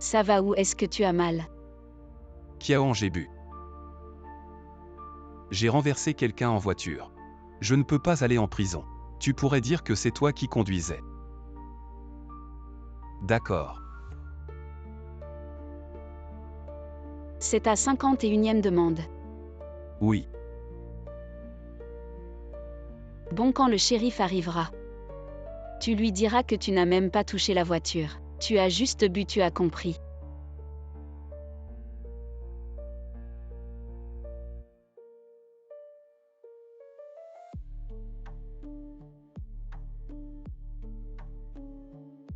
Ça va où est-ce que tu as mal? Kiaon, j'ai bu. J'ai renversé quelqu'un en voiture. Je ne peux pas aller en prison. Tu pourrais dire que c'est toi qui conduisais. D'accord. C'est ta 51e demande. Oui. Bon, quand le shérif arrivera, tu lui diras que tu n'as même pas touché la voiture. Tu as juste bu, tu as compris.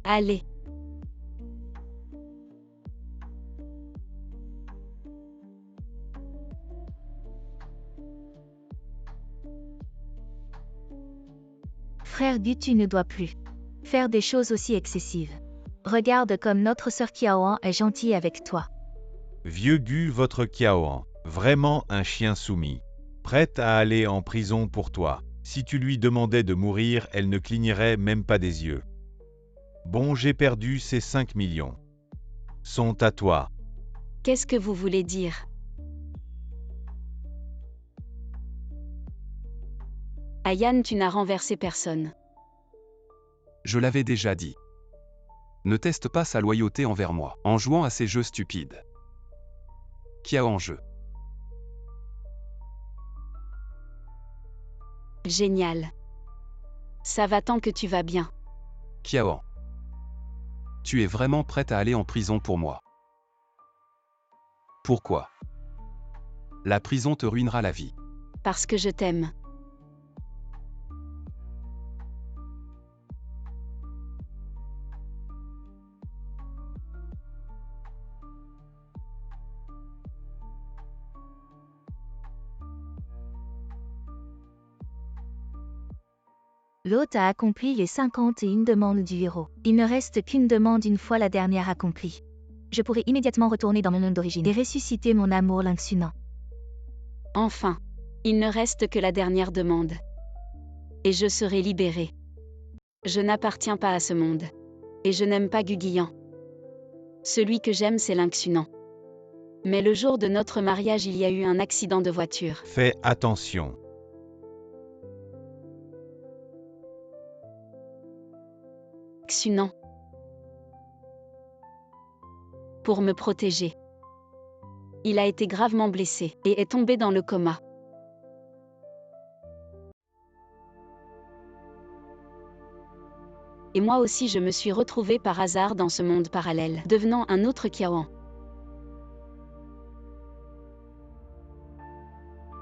Allez. Frère Gu, tu ne dois plus faire des choses aussi excessives. Regarde comme notre sœur Kiaoan est gentille avec toi. Vieux Gu, votre Kiaoan, vraiment un chien soumis. Prête à aller en prison pour toi. Si tu lui demandais de mourir, elle ne clignerait même pas des yeux. Bon, j'ai perdu ces 5 millions. Sont à toi. Qu'est-ce que vous voulez dire? Ayan, tu n'as renversé personne. Je l'avais déjà dit. Ne teste pas sa loyauté envers moi, en jouant à ces jeux stupides. Kiaon, jeu. Génial. Ça va tant que tu vas bien. Kiaon. Tu es vraiment prête à aller en prison pour moi. Pourquoi? La prison te ruinera la vie. Parce que je t'aime. L'hôte a accompli les 51 demandes du héros. Il ne reste qu'une demande une fois la dernière accomplie. Je pourrai immédiatement retourner dans mon monde d'origine et ressusciter mon amour l'inxunant. Enfin. Il ne reste que la dernière demande. Et je serai libérée. Je n'appartiens pas à ce monde. Et je n'aime pas Guguian. Celui que j'aime, c'est l'inxunant. Mais le jour de notre mariage, il y a eu un accident de voiture. Fais attention. Xunant. Pour me protéger. Il a été gravement blessé et est tombé dans le coma. Et moi aussi je me suis retrouvée par hasard dans ce monde parallèle, devenant un autre Kiaoan.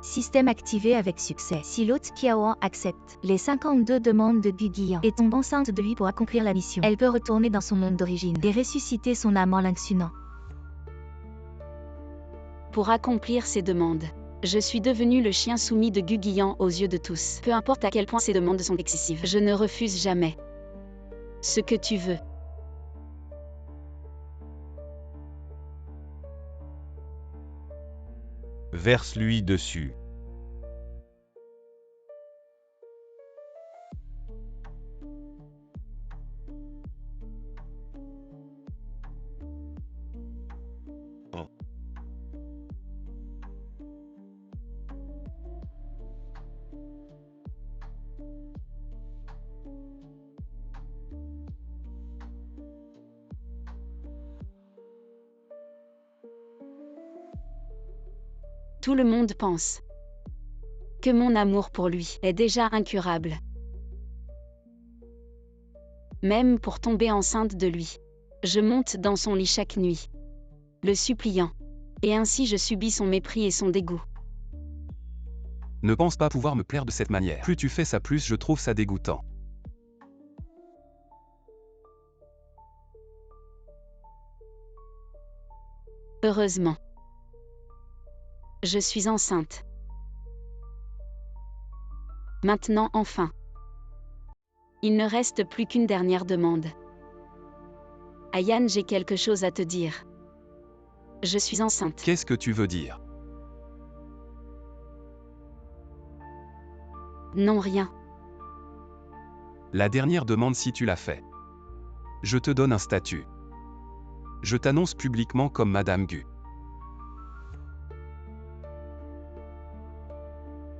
Système activé avec succès. Si l'hôte Kiaoan accepte les 52 demandes de Guguian et tombe enceinte de lui pour accomplir la mission, elle peut retourner dans son monde d'origine et ressusciter son amant l'inxunant. Pour accomplir ces demandes, je suis devenu le chien soumis de Guguian aux yeux de tous. Peu importe à quel point ces demandes sont excessives, je ne refuse jamais. Ce que tu veux. Verse-lui dessus. Tout le monde pense que mon amour pour lui est déjà incurable. Même pour tomber enceinte de lui. Je monte dans son lit chaque nuit, le suppliant. Et ainsi je subis son mépris et son dégoût. Ne pense pas pouvoir me plaire de cette manière. Plus tu fais ça, plus je trouve ça dégoûtant. Heureusement. Je suis enceinte. Maintenant enfin. Il ne reste plus qu'une dernière demande. Ayan, j'ai quelque chose à te dire. Je suis enceinte. Qu'est-ce que tu veux dire? Non, rien. La dernière demande, si tu l'as fait. Je te donne un statut. Je t'annonce publiquement comme Madame Gu.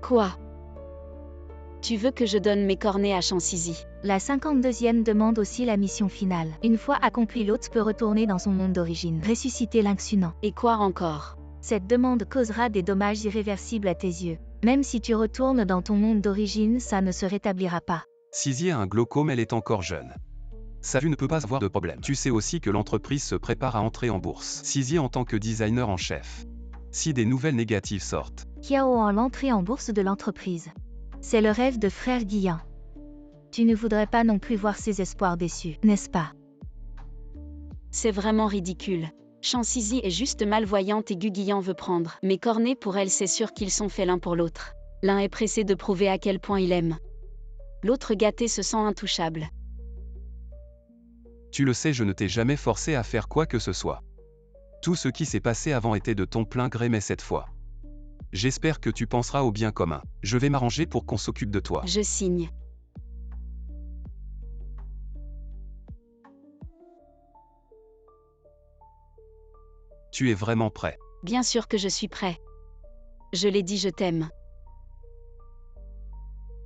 Quoi? Tu veux que je donne mes cornets à Chansizi? La 52e demande aussi la mission finale. Une fois accomplie, l'hôte peut retourner dans son monde d'origine, ressusciter l'inxunant. Et quoi encore? Cette demande causera des dommages irréversibles à tes yeux. Même si tu retournes dans ton monde d'origine, ça ne se rétablira pas. Sizi a un glaucome, elle est encore jeune. Sa vue ne peut pas avoir de problème. Tu sais aussi que l'entreprise se prépare à entrer en bourse. Sizi en tant que designer en chef. Si des nouvelles négatives sortent, Kiao en l'entrée en bourse de l'entreprise. C'est le rêve de frère Guillain. Tu ne voudrais pas non plus voir ses espoirs déçus, n'est-ce pas? C'est vraiment ridicule. Chansizi est juste malvoyante et Guguian veut prendre mes cornets pour elle, c'est sûr qu'ils sont faits l'un pour l'autre. L'un est pressé de prouver à quel point il aime. L'autre gâté se sent intouchable. tu le sais, je ne t'ai jamais forcé à faire quoi que ce soit. Tout ce qui s'est passé avant était de ton plein gré, mais cette fois. J'espère que tu penseras au bien commun. Je vais m'arranger pour qu'on s'occupe de toi. Je signe. Tu es vraiment prêt. Bien sûr que je suis prêt. Je l'ai dit, je t'aime.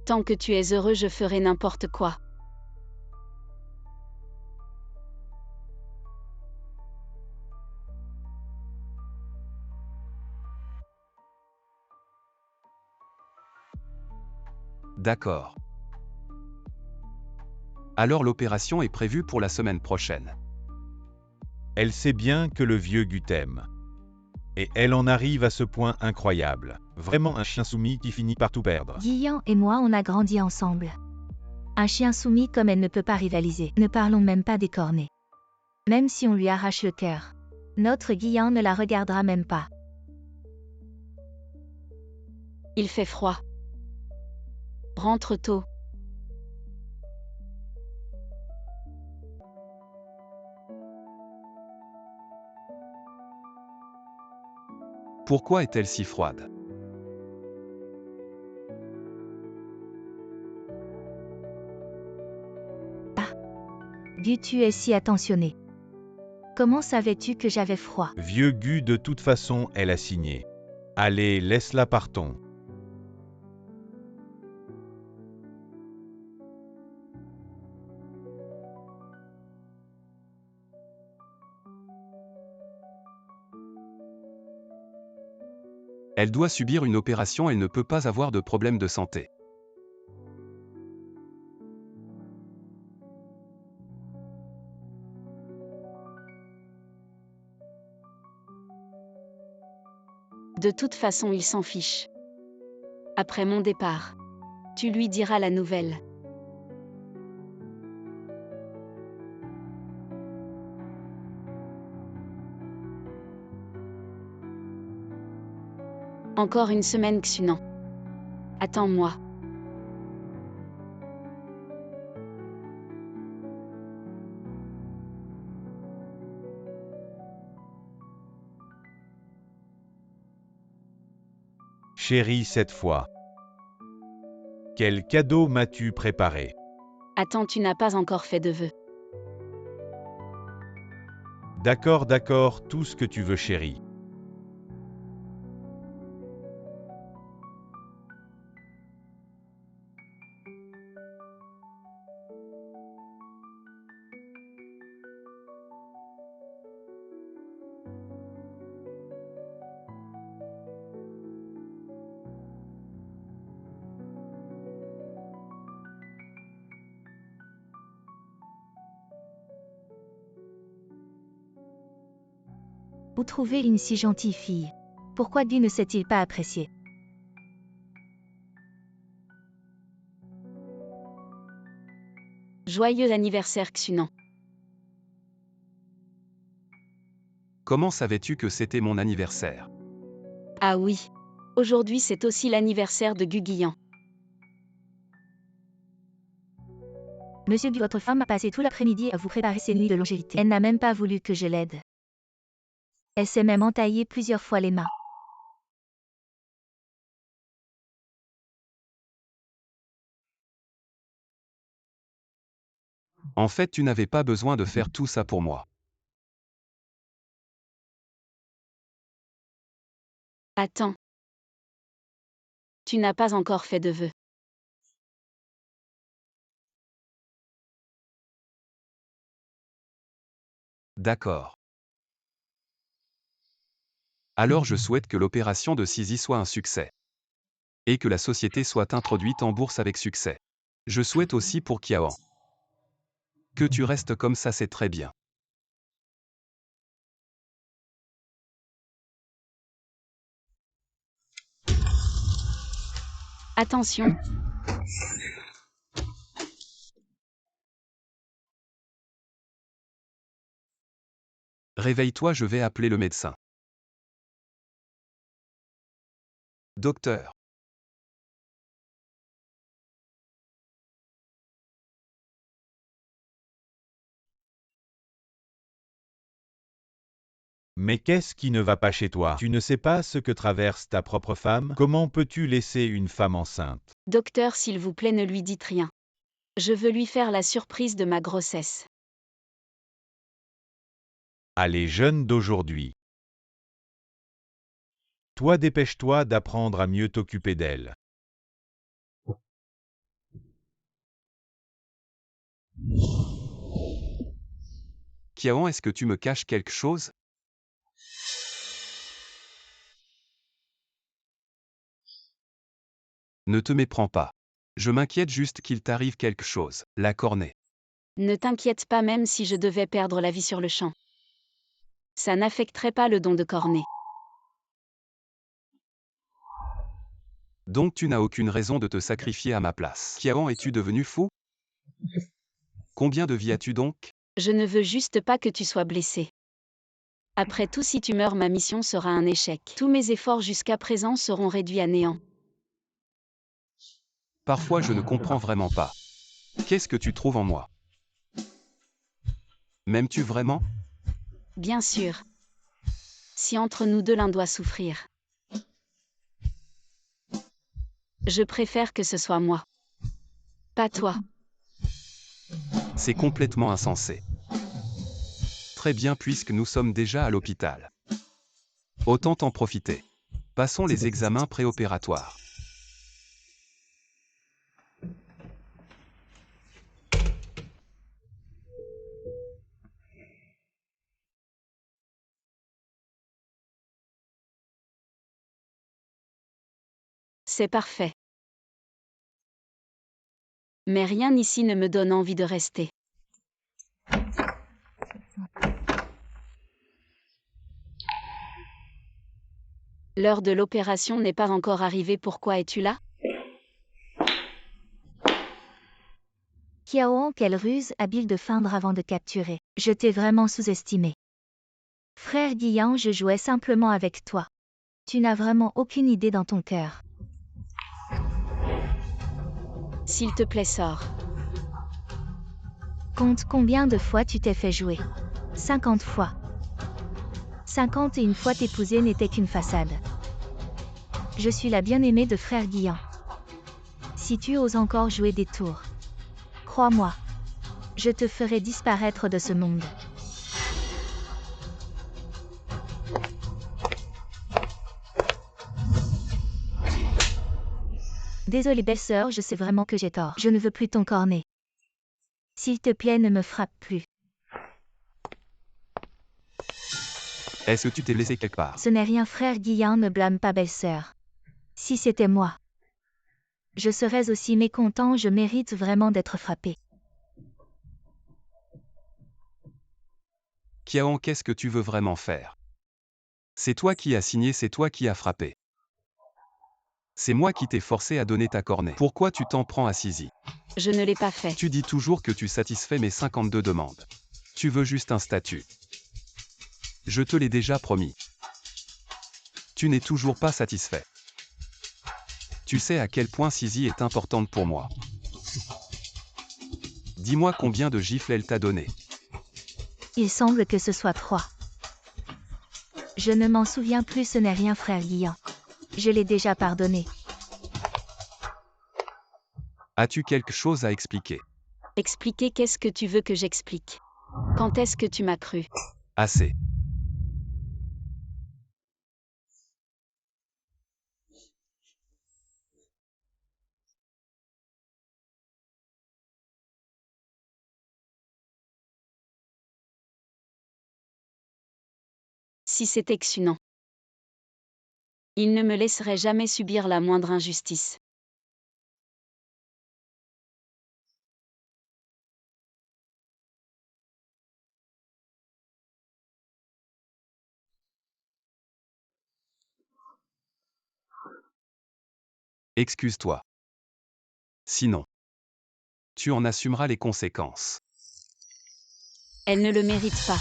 Tant que tu es heureux, je ferai n'importe quoi. D'accord. Alors l'opération est prévue pour la semaine prochaine. Elle sait bien que le vieux Gu t'aime. Et elle en arrive à ce point incroyable. Vraiment un chien soumis qui finit par tout perdre. Guillain et moi, on a grandi ensemble. Un chien soumis comme elle ne peut pas rivaliser. Ne parlons même pas des cornets. Même si on lui arrache le cœur. Notre Guillain ne la regardera même pas. Il fait froid. Rentre tôt. Pourquoi est-elle si froide? Gu, tu es si attentionné. Comment savais-tu que j'avais froid? Vieux Gu, de toute façon, elle a signé. Allez, laisse-la, partons. Elle doit subir une opération, elle ne peut pas avoir de problème de santé. De toute façon, il s'en fiche. Après mon départ, tu lui diras la nouvelle. Encore une semaine, Xunan. Attends-moi. Chérie, cette fois. Quel cadeau m'as-tu préparé? Attends, tu n'as pas encore fait de vœux. D'accord, d'accord, tout ce que tu veux, chérie. Où trouver une si gentille fille? Pourquoi Gu ne s'est-il pas apprécié? Joyeux anniversaire, Xunan. Comment savais-tu que c'était mon anniversaire? Ah oui. Aujourd'hui, c'est aussi l'anniversaire de Guguian. Monsieur Gu, votre femme a passé tout l'après-midi à vous préparer ses nuits de longévité. Elle n'a même pas voulu que je l'aide. Elle s'est même entaillée plusieurs fois les mains. En fait, tu n'avais pas besoin de faire tout ça pour moi. Attends. Tu n'as pas encore fait de vœux. D'accord. Alors je souhaite que l'opération de Sisi soit un succès. Et que la société soit introduite en bourse avec succès. Je souhaite aussi pour Kiaon. Que tu restes comme ça, c'est très bien. Attention. Réveille-toi, je vais appeler le médecin. Docteur. Mais qu'est-ce qui ne va pas chez toi? Tu ne sais pas ce que traverse ta propre femme? Comment peux-tu laisser une femme enceinte? Docteur, s'il vous plaît, ne lui dites rien. Je veux lui faire la surprise de ma grossesse. À les jeunes d'aujourd'hui. Toi, dépêche-toi d'apprendre à mieux t'occuper d'elle. Kiaon, est-ce que tu me caches quelque chose? Ne te méprends pas. Je m'inquiète juste qu'il t'arrive quelque chose, la cornée. Ne t'inquiète pas, même si je devais perdre la vie sur le champ. Ça n'affecterait pas le don de cornée. Donc tu n'as aucune raison de te sacrifier à ma place. Kiaon, es-tu devenu fou? Combien de vies as-tu donc? Je ne veux juste pas que tu sois blessé. Après tout, si tu meurs, ma mission sera un échec. Tous mes efforts jusqu'à présent seront réduits à néant. Parfois je ne comprends vraiment pas. Qu'est-ce que tu trouves en moi? M'aimes-tu vraiment? Bien sûr. Si entre nous deux l'un doit souffrir. Je préfère que ce soit moi. Pas toi. C'est complètement insensé. Très bien, puisque nous sommes déjà à l'hôpital. Autant en profiter. Passons les examens préopératoires. C'est parfait. Mais rien ici ne me donne envie de rester. L'heure de l'opération n'est pas encore arrivée, pourquoi es-tu là? Kiaon, quelle ruse habile de feindre avant de capturer. Je t'ai vraiment sous-estimé. Frère Guiyan, je jouais simplement avec toi. Tu n'as vraiment aucune idée dans ton cœur. S'il te plaît, sors. Compte combien de fois tu t'es fait jouer. 50 fois. 51 fois t'épouser n'était qu'une façade. Je suis la bien-aimée de frère Guiyan. Si tu oses encore jouer des tours, crois-moi, je te ferai disparaître de ce monde. Désolée belle-sœur, je sais vraiment que j'ai tort. Je ne veux plus ton cornet. S'il te plaît, ne me frappe plus. Est-ce que tu t'es blessé quelque part? Ce n'est rien, frère Guiyan, ne blâme pas belle-sœur. Si c'était moi, je serais aussi mécontent, je mérite vraiment d'être frappé. Kiaon, qu'est-ce que tu veux vraiment faire? C'est toi qui as signé, c'est toi qui as frappé. C'est moi qui t'ai forcé à donner ta cornée. Pourquoi tu t'en prends à Sisi? Je ne l'ai pas fait. Tu dis toujours que tu satisfais mes 52 demandes. Tu veux juste un statut. Je te l'ai déjà promis. Tu n'es toujours pas satisfait. Tu sais à quel point Sisi est importante pour moi. Dis-moi combien de gifles elle t'a donné. Il semble que ce soit 3. Je ne m'en souviens plus, ce n'est rien, frère Guiyan. Je l'ai déjà pardonné. As-tu quelque chose à expliquer? Expliquer, qu'est-ce que tu veux que j'explique? Quand est-ce que tu m'as cru? Assez. si c'était Xunan. Il ne me laisserait jamais subir la moindre injustice. Excuse-toi. Sinon, tu en assumeras les conséquences. Elle ne le mérite pas.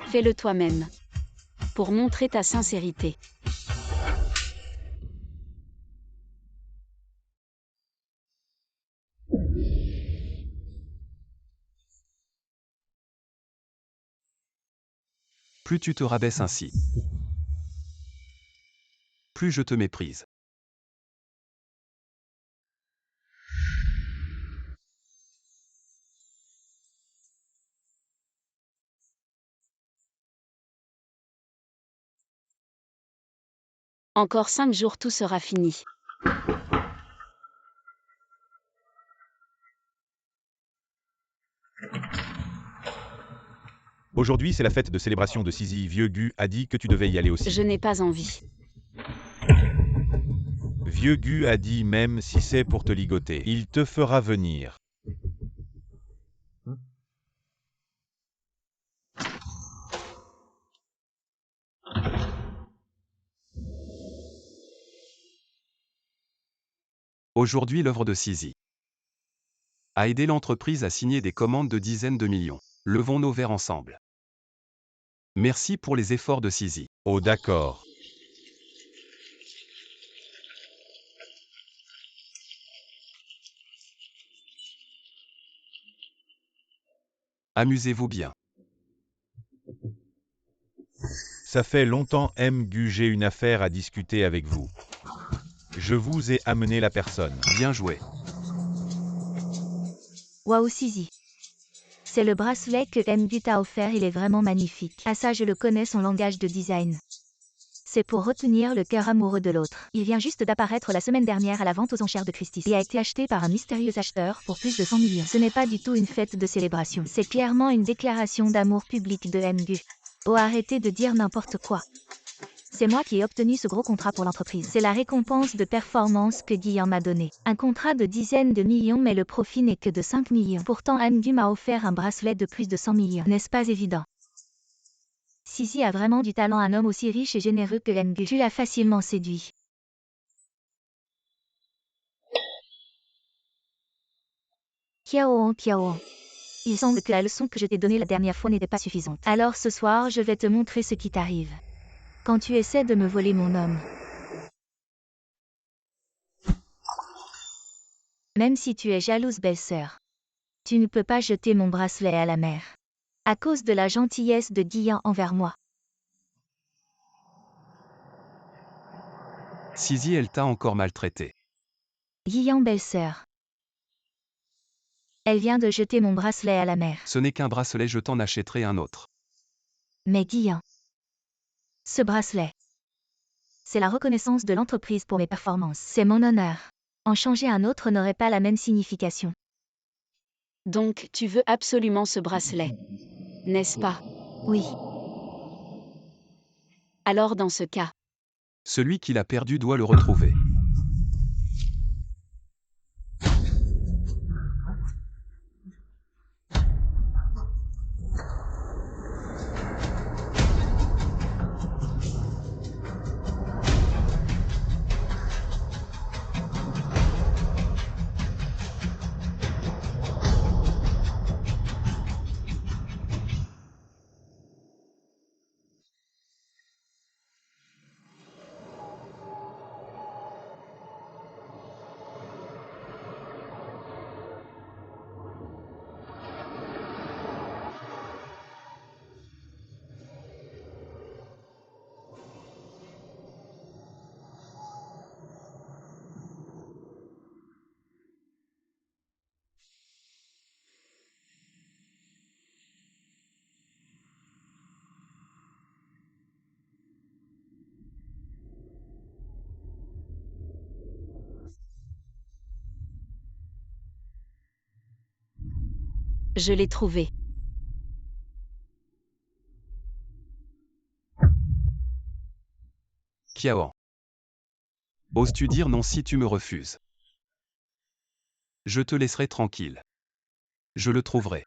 Fais-le toi-même. Pour montrer ta sincérité. Plus tu te rabaisses ainsi, plus je te méprise. Encore 5 jours tout sera fini. Aujourd'hui, c'est la fête de célébration de Sisi. Vieux Gu a dit que tu devais y aller aussi. Je n'ai pas envie. Vieux Gu a dit même si c'est pour te ligoter, il te fera venir. Aujourd'hui, l'œuvre de Sisi a aidé l'entreprise à signer des commandes de dizaines de millions. Levons nos verres ensemble. Merci pour les efforts de Sisi. Oh d'accord. Amusez-vous bien. Ça fait longtemps Gu, j'ai une affaire à discuter avec vous. Je vous ai amené la personne. Bien joué. Waouh Sisi. C'est le bracelet que Mgu t'a offert, il est vraiment magnifique. Ah ça je le connais, son langage de design. C'est pour retenir le cœur amoureux de l'autre. Il vient juste d'apparaître la semaine dernière à la vente aux enchères de Christie's et a été acheté par un mystérieux acheteur pour plus de 100 millions. Ce n'est pas du tout une fête de célébration. C'est clairement une déclaration d'amour public de Mgu. Oh arrêtez de dire n'importe quoi. C'est moi qui ai obtenu ce gros contrat pour l'entreprise. C'est la récompense de performance que Guillaume m'a donnée. Un contrat de dizaines de millions mais le profit n'est que de 5 millions. Pourtant Mgu m'a offert un bracelet de plus de 100 millions. N'est-ce pas évident? Sisi a vraiment du talent, un homme aussi riche et généreux que Mgu. Tu l'as facilement séduit. Kiaoan, Kiaoan. Il semble que la leçon que je t'ai donnée la dernière fois n'était pas suffisante. Alors ce soir, je vais te montrer ce qui t'arrive. Quand tu essaies de me voler mon homme. Même si tu es jalouse, belle-sœur. Tu ne peux pas jeter mon bracelet à la mer. À cause de la gentillesse de Guillaume envers moi. Sisi, elle t'a encore maltraité. Guillaume, belle-sœur. Elle vient de jeter mon bracelet à la mer. Ce n'est qu'un bracelet, je t'en achèterai un autre. Mais Guillaume. Ce bracelet. C'est la reconnaissance de l'entreprise pour mes performances. C'est mon honneur. En changer un autre n'aurait pas la même signification. Donc, tu veux absolument ce bracelet, n'est-ce pas? Oui. Alors dans ce cas, Celui qui l'a perdu doit le retrouver. Je l'ai trouvé. Kiaoan. Oses-tu dire non si tu me refuses? Je te laisserai tranquille. Je le trouverai.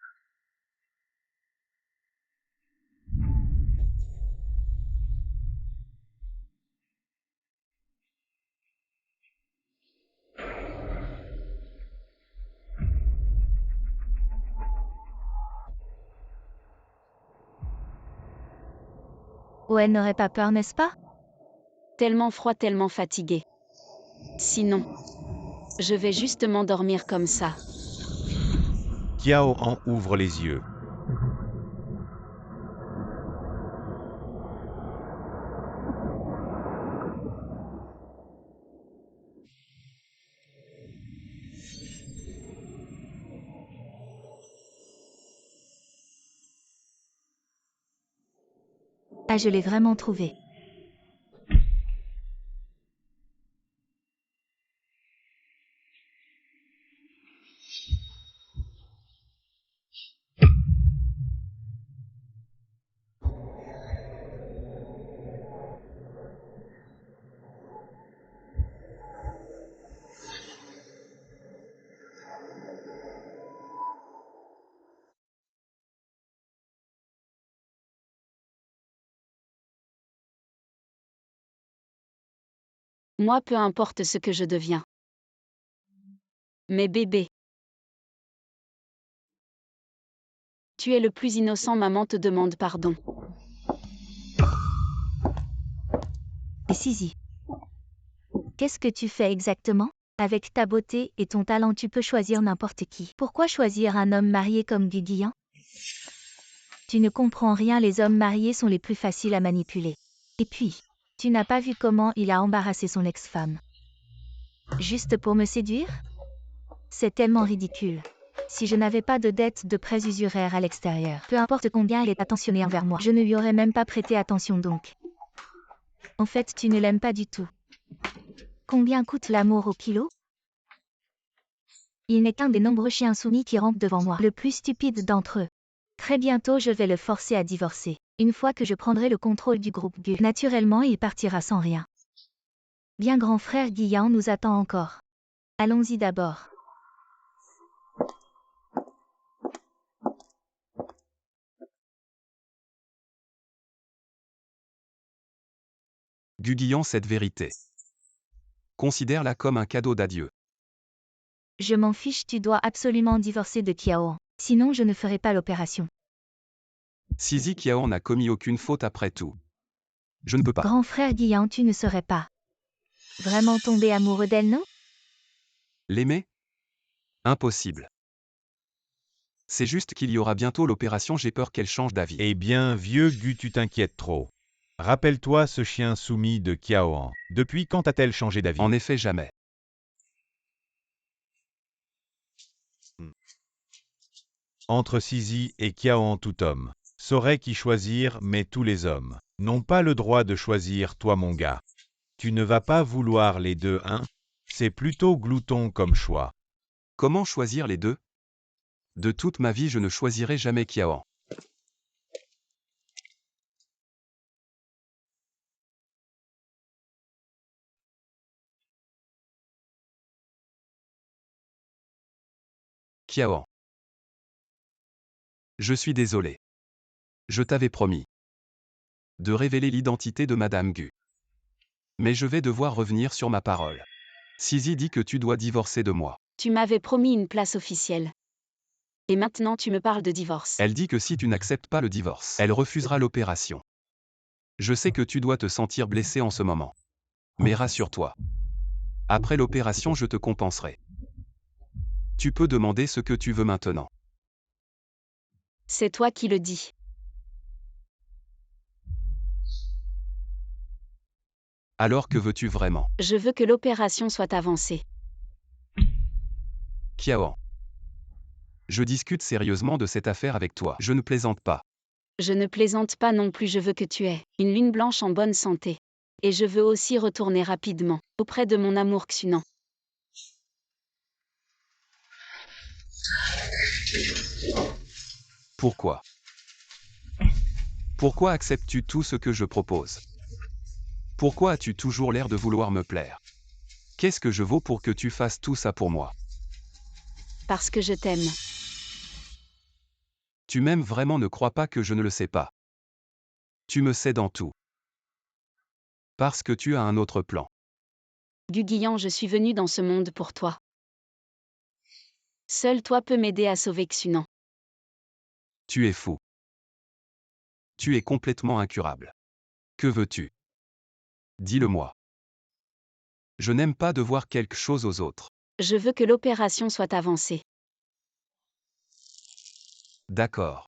Owen n'aurait pas peur, n'est-ce pas? Tellement froid, tellement fatigué. Sinon, je vais juste m'endormir comme ça. Kiaoan ouvre les yeux. Ah, je l'ai vraiment trouvé. Moi, peu importe ce que je deviens. Mais bébé. Tu es le plus innocent, maman te demande pardon. Et Sizi. Qu'est-ce que tu fais exactement? Avec ta beauté et ton talent, tu peux choisir n'importe qui. Pourquoi choisir un homme marié comme Guiguian? Tu ne comprends rien, les hommes mariés sont les plus faciles à manipuler. Et puis, tu n'as pas vu comment il a embarrassé son ex-femme. Juste pour me séduire? C'est tellement ridicule. Si je n'avais pas de dette de prêts usuraires à l'extérieur, peu importe combien il est attentionné envers moi, je ne lui aurais même pas prêté attention donc. En fait, tu ne l'aimes pas du tout. Combien coûte l'amour au kilo? Il n'est qu'un des nombreux chiens soumis qui rampent devant moi, le plus stupide d'entre eux. Très bientôt je vais le forcer à divorcer. Une fois que je prendrai le contrôle du groupe Gu, naturellement il partira sans rien. Bien grand frère Guiyan nous attend encore. Allons-y d'abord. Guguian cette vérité. Considère-la comme un cadeau d'adieu. Je m'en fiche, tu dois absolument divorcer de Kiaoan. Sinon je ne ferai pas l'opération. Sizi Kiaoan n'a commis aucune faute après tout. Je ne peux pas. Grand frère Guiyan, tu ne serais pas vraiment tombé amoureux d'elle, non? L'aimer? Impossible. C'est juste qu'il y aura bientôt l'opération, j'ai peur qu'elle change d'avis. Eh bien, vieux Gu, tu t'inquiètes trop. Rappelle-toi ce chien soumis de Kiaoan. Depuis quand a-t-elle changé d'avis? En effet, jamais. Entre Sizi et Kiaoan, tout homme saurait qui choisir, mais tous les hommes n'ont pas le droit de choisir, toi mon gars. Tu ne vas pas vouloir les deux, hein? C'est plutôt glouton comme choix. Comment choisir les deux? De toute ma vie, je ne choisirai jamais Kiaoan. Kiaoan. Je suis désolé. Je t'avais promis de révéler l'identité de Madame Gu. Mais je vais devoir revenir sur ma parole. Sizi dit que tu dois divorcer de moi. Tu m'avais promis une place officielle. Et maintenant tu me parles de divorce. Elle dit que si tu n'acceptes pas le divorce, elle refusera l'opération. Je sais que tu dois te sentir blessé en ce moment. Mais rassure-toi. Après l'opération, je te compenserai. Tu peux demander ce que tu veux maintenant. C'est toi qui le dis. Alors que veux-tu vraiment? Je veux que l'opération soit avancée. Kiaoan. Je discute sérieusement de cette affaire avec toi. Je ne plaisante pas. Je ne plaisante pas non plus, je veux que tu aies une lune blanche en bonne santé. Et je veux aussi retourner rapidement auprès de mon amour Xunan. Pourquoi? Pourquoi acceptes-tu tout ce que je propose? Pourquoi as-tu toujours l'air de vouloir me plaire? Qu'est-ce que je vaux pour que tu fasses tout ça pour moi? Parce que je t'aime. Tu m'aimes vraiment, ne crois pas que je ne le sais pas. Tu me sais dans tout. Parce que tu as un autre plan. Guguian, je suis venu dans ce monde pour toi. Seul toi peux m'aider à sauver Xunan. Tu es fou. Tu es complètement incurable. Que veux-tu? Dis-le-moi. Je n'aime pas devoir quelque chose aux autres. Je veux que l'opération soit avancée. D'accord.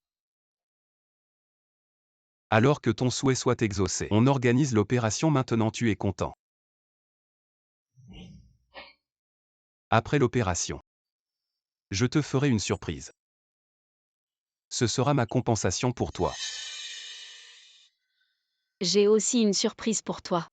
Alors que ton souhait soit exaucé, on organise l'opération maintenant, tu es content. Après l'opération, je te ferai une surprise. Ce sera ma compensation pour toi. J'ai aussi une surprise pour toi.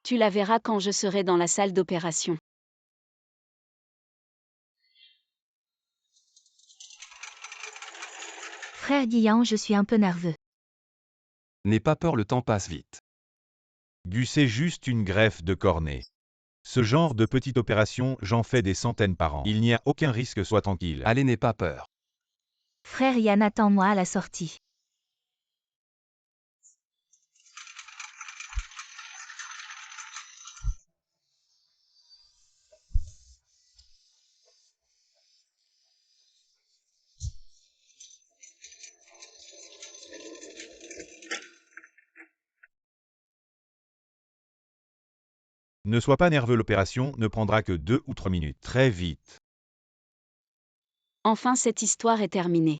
Tu la verras quand je serai dans la salle d'opération. Frère Guillain, je suis un peu nerveux. N'aie pas peur, le temps passe vite. Gu, c'est juste une greffe de cornée. Ce genre de petite opération, j'en fais des centaines par an. Il n'y a aucun risque, sois tranquille. Allez, n'aie pas peur. Frère Yann, attends-moi à la sortie. Ne sois pas nerveux, l'opération ne prendra que 2 ou 3 minutes. Très vite. Enfin, cette histoire est terminée.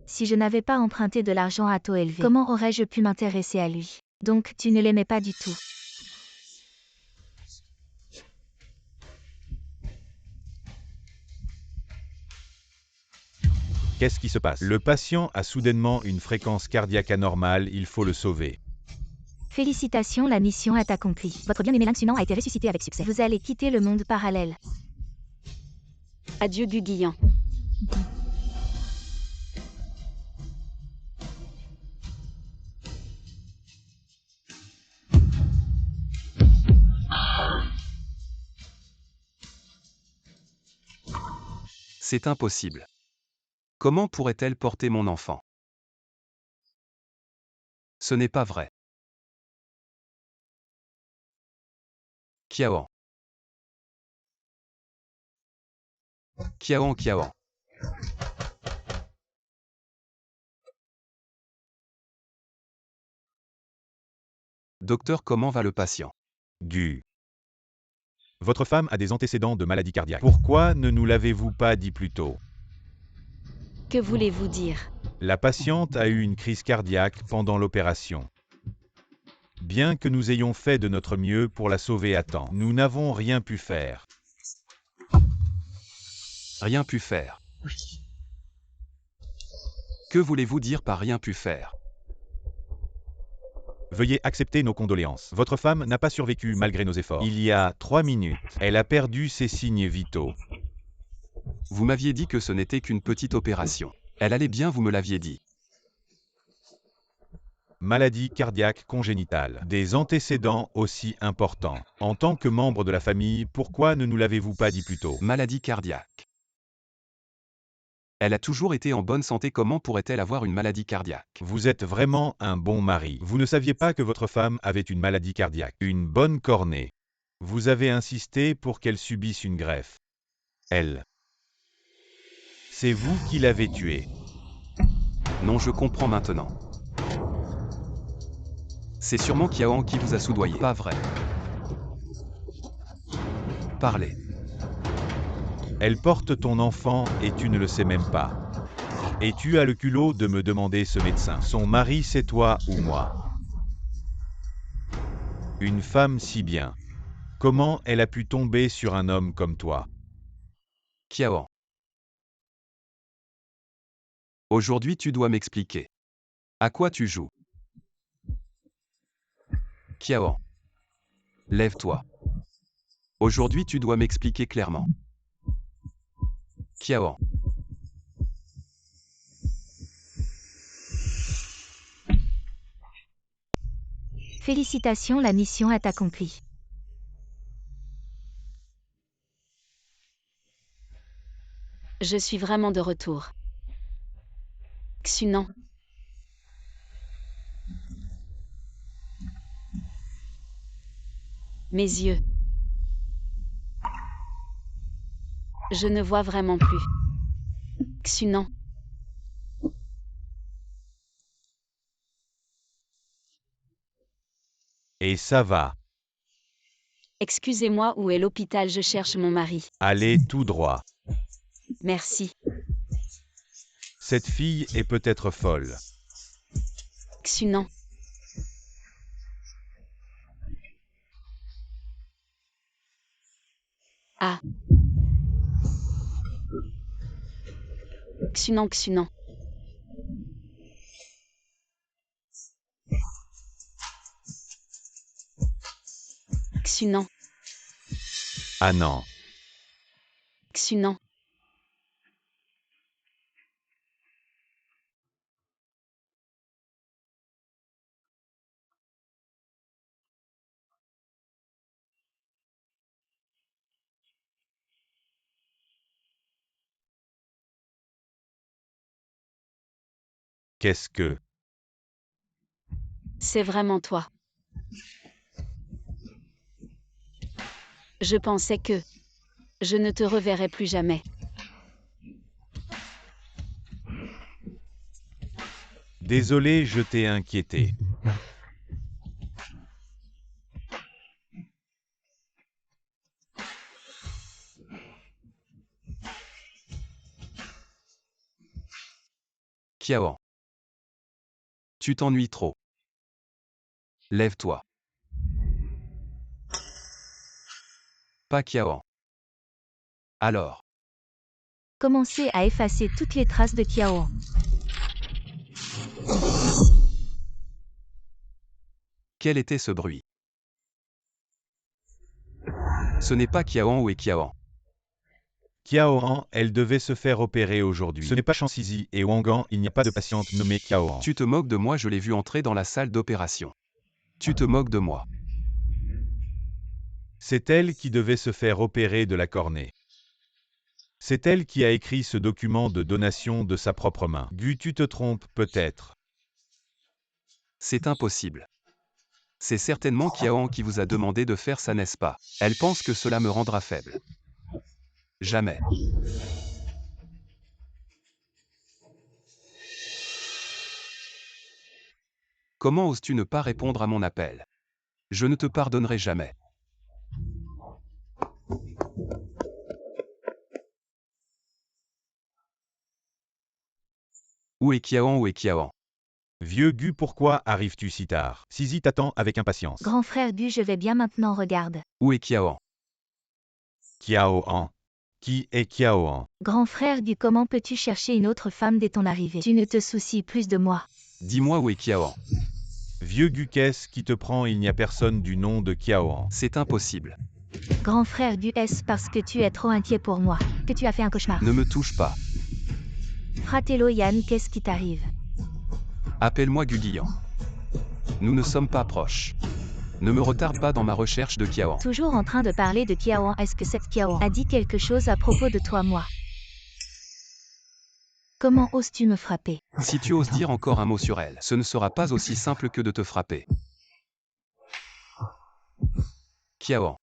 Si je n'avais pas emprunté de l'argent à taux élevé, comment aurais-je pu m'intéresser à lui? Donc, tu ne l'aimais pas du tout. Qu'est-ce qui se passe? Le patient a soudainement une fréquence cardiaque anormale, il faut le sauver. Félicitations, la mission est accomplie. Votre bien-aimé Xunan a été ressuscité avec succès. Vous allez quitter le monde parallèle. Adieu Guguian. C'est impossible. Comment pourrait-elle porter mon enfant? Ce n'est pas vrai. Kiawan. Kiawan, Kiawan. Docteur, comment va le patient? Gu. Votre femme a des antécédents de maladie cardiaque. Pourquoi ne nous l'avez-vous pas dit plus tôt? Que voulez-vous dire? La patiente a eu une crise cardiaque pendant l'opération. Bien que nous ayons fait de notre mieux pour la sauver à temps, nous n'avons rien pu faire. Rien pu faire. Que voulez-vous dire par rien pu faire? Veuillez accepter nos condoléances. Votre femme n'a pas survécu malgré nos efforts. Il y a 3 minutes, elle a perdu ses signes vitaux. Vous m'aviez dit que ce n'était qu'une petite opération. Elle allait bien, vous me l'aviez dit. Maladie cardiaque congénitale. Des antécédents aussi importants. En tant que membre de la famille, pourquoi ne nous l'avez-vous pas dit plus tôt? Maladie cardiaque. Elle a toujours été en bonne santé, comment pourrait-elle avoir une maladie cardiaque? Vous êtes vraiment un bon mari. Vous ne saviez pas que votre femme avait une maladie cardiaque, une bonne cornée. Vous avez insisté pour qu'elle subisse une greffe. Elle. C'est vous qui l'avez tuée. Non, je comprends maintenant. C'est sûrement Kiawan qui vous a soudoyé. Pas vrai. Parlez. Elle porte ton enfant et tu ne le sais même pas. Et tu as le culot de me demander ce médecin. Son mari, c'est toi ou moi? Une femme si bien. Comment elle a pu tomber sur un homme comme toi? Kiawan. Aujourd'hui tu dois m'expliquer. À quoi tu joues? Kiawan. Lève-toi. Aujourd'hui tu dois m'expliquer clairement. Kiawan. Félicitations, la mission est accomplie. Je suis vraiment de retour. Xunan. Mes yeux. Je ne vois vraiment plus. Xunan. Et ça va. Excusez-moi, où est l'hôpital? Je cherche mon mari. Allez tout droit. Merci. Cette fille est peut-être folle. Xunan. Ah. Xunan, Xunan. Xunan. Ah non. Xunan. Qu'est-ce que... C'est vraiment toi. Je pensais que je ne te reverrai plus jamais. Désolé, je t'ai inquiété. Kiawan. Tu t'ennuies trop. Lève-toi. Pas Kiawan. Alors. Commencez à effacer toutes les traces de Kiawan. Quel était ce bruit? Ce n'est pas Kiawan ou est Kiawan. Kiaoan, elle devait se faire opérer aujourd'hui. Ce n'est pas Chansizi et Wangan, il n'y a pas de patiente nommée Kiaoan. Tu te moques de moi, je l'ai vu entrer dans la salle d'opération. Tu te moques de moi. C'est elle qui devait se faire opérer de la cornée. C'est elle qui a écrit ce document de donation de sa propre main. Gu, tu te trompes peut-être. C'est impossible. C'est certainement Kiawan qui vous a demandé de faire ça, n'est-ce pas? Elle pense que cela me rendra faible. Jamais. Comment oses-tu ne pas répondre à mon appel? Je ne te pardonnerai jamais. Où est Kiawan? Où est Kiawan? Vieux Gu, pourquoi arrives-tu si tard? Sizi t'attend avec impatience. Grand frère Gu, je vais bien maintenant, regarde. Où est Kiawan? Kiaoan. Qui est Kiaoan? Grand frère Gu, comment peux-tu chercher une autre femme dès ton arrivée? Tu ne te soucies plus de moi. Dis-moi où est Kiawan? Vieux Gu, qu'est-ce qui te prend? Il n'y a personne du nom de Kiaoan. C'est impossible. Grand frère Gu, est-ce parce que tu es trop inquiet pour moi que tu as fait un cauchemar? Ne me touche pas. Fratello Yann, qu'est-ce qui t'arrive? Appelle-moi Guguian. Nous ne sommes pas proches. Ne me retarde pas dans ma recherche de Kiawan. Toujours en train de parler de Kiawan, est-ce que cette Kiawan a dit quelque chose à propos de toi, moi? Comment oses-tu me frapper? Si tu oses dire encore un mot sur elle, ce ne sera pas aussi simple que de te frapper. Kiawan.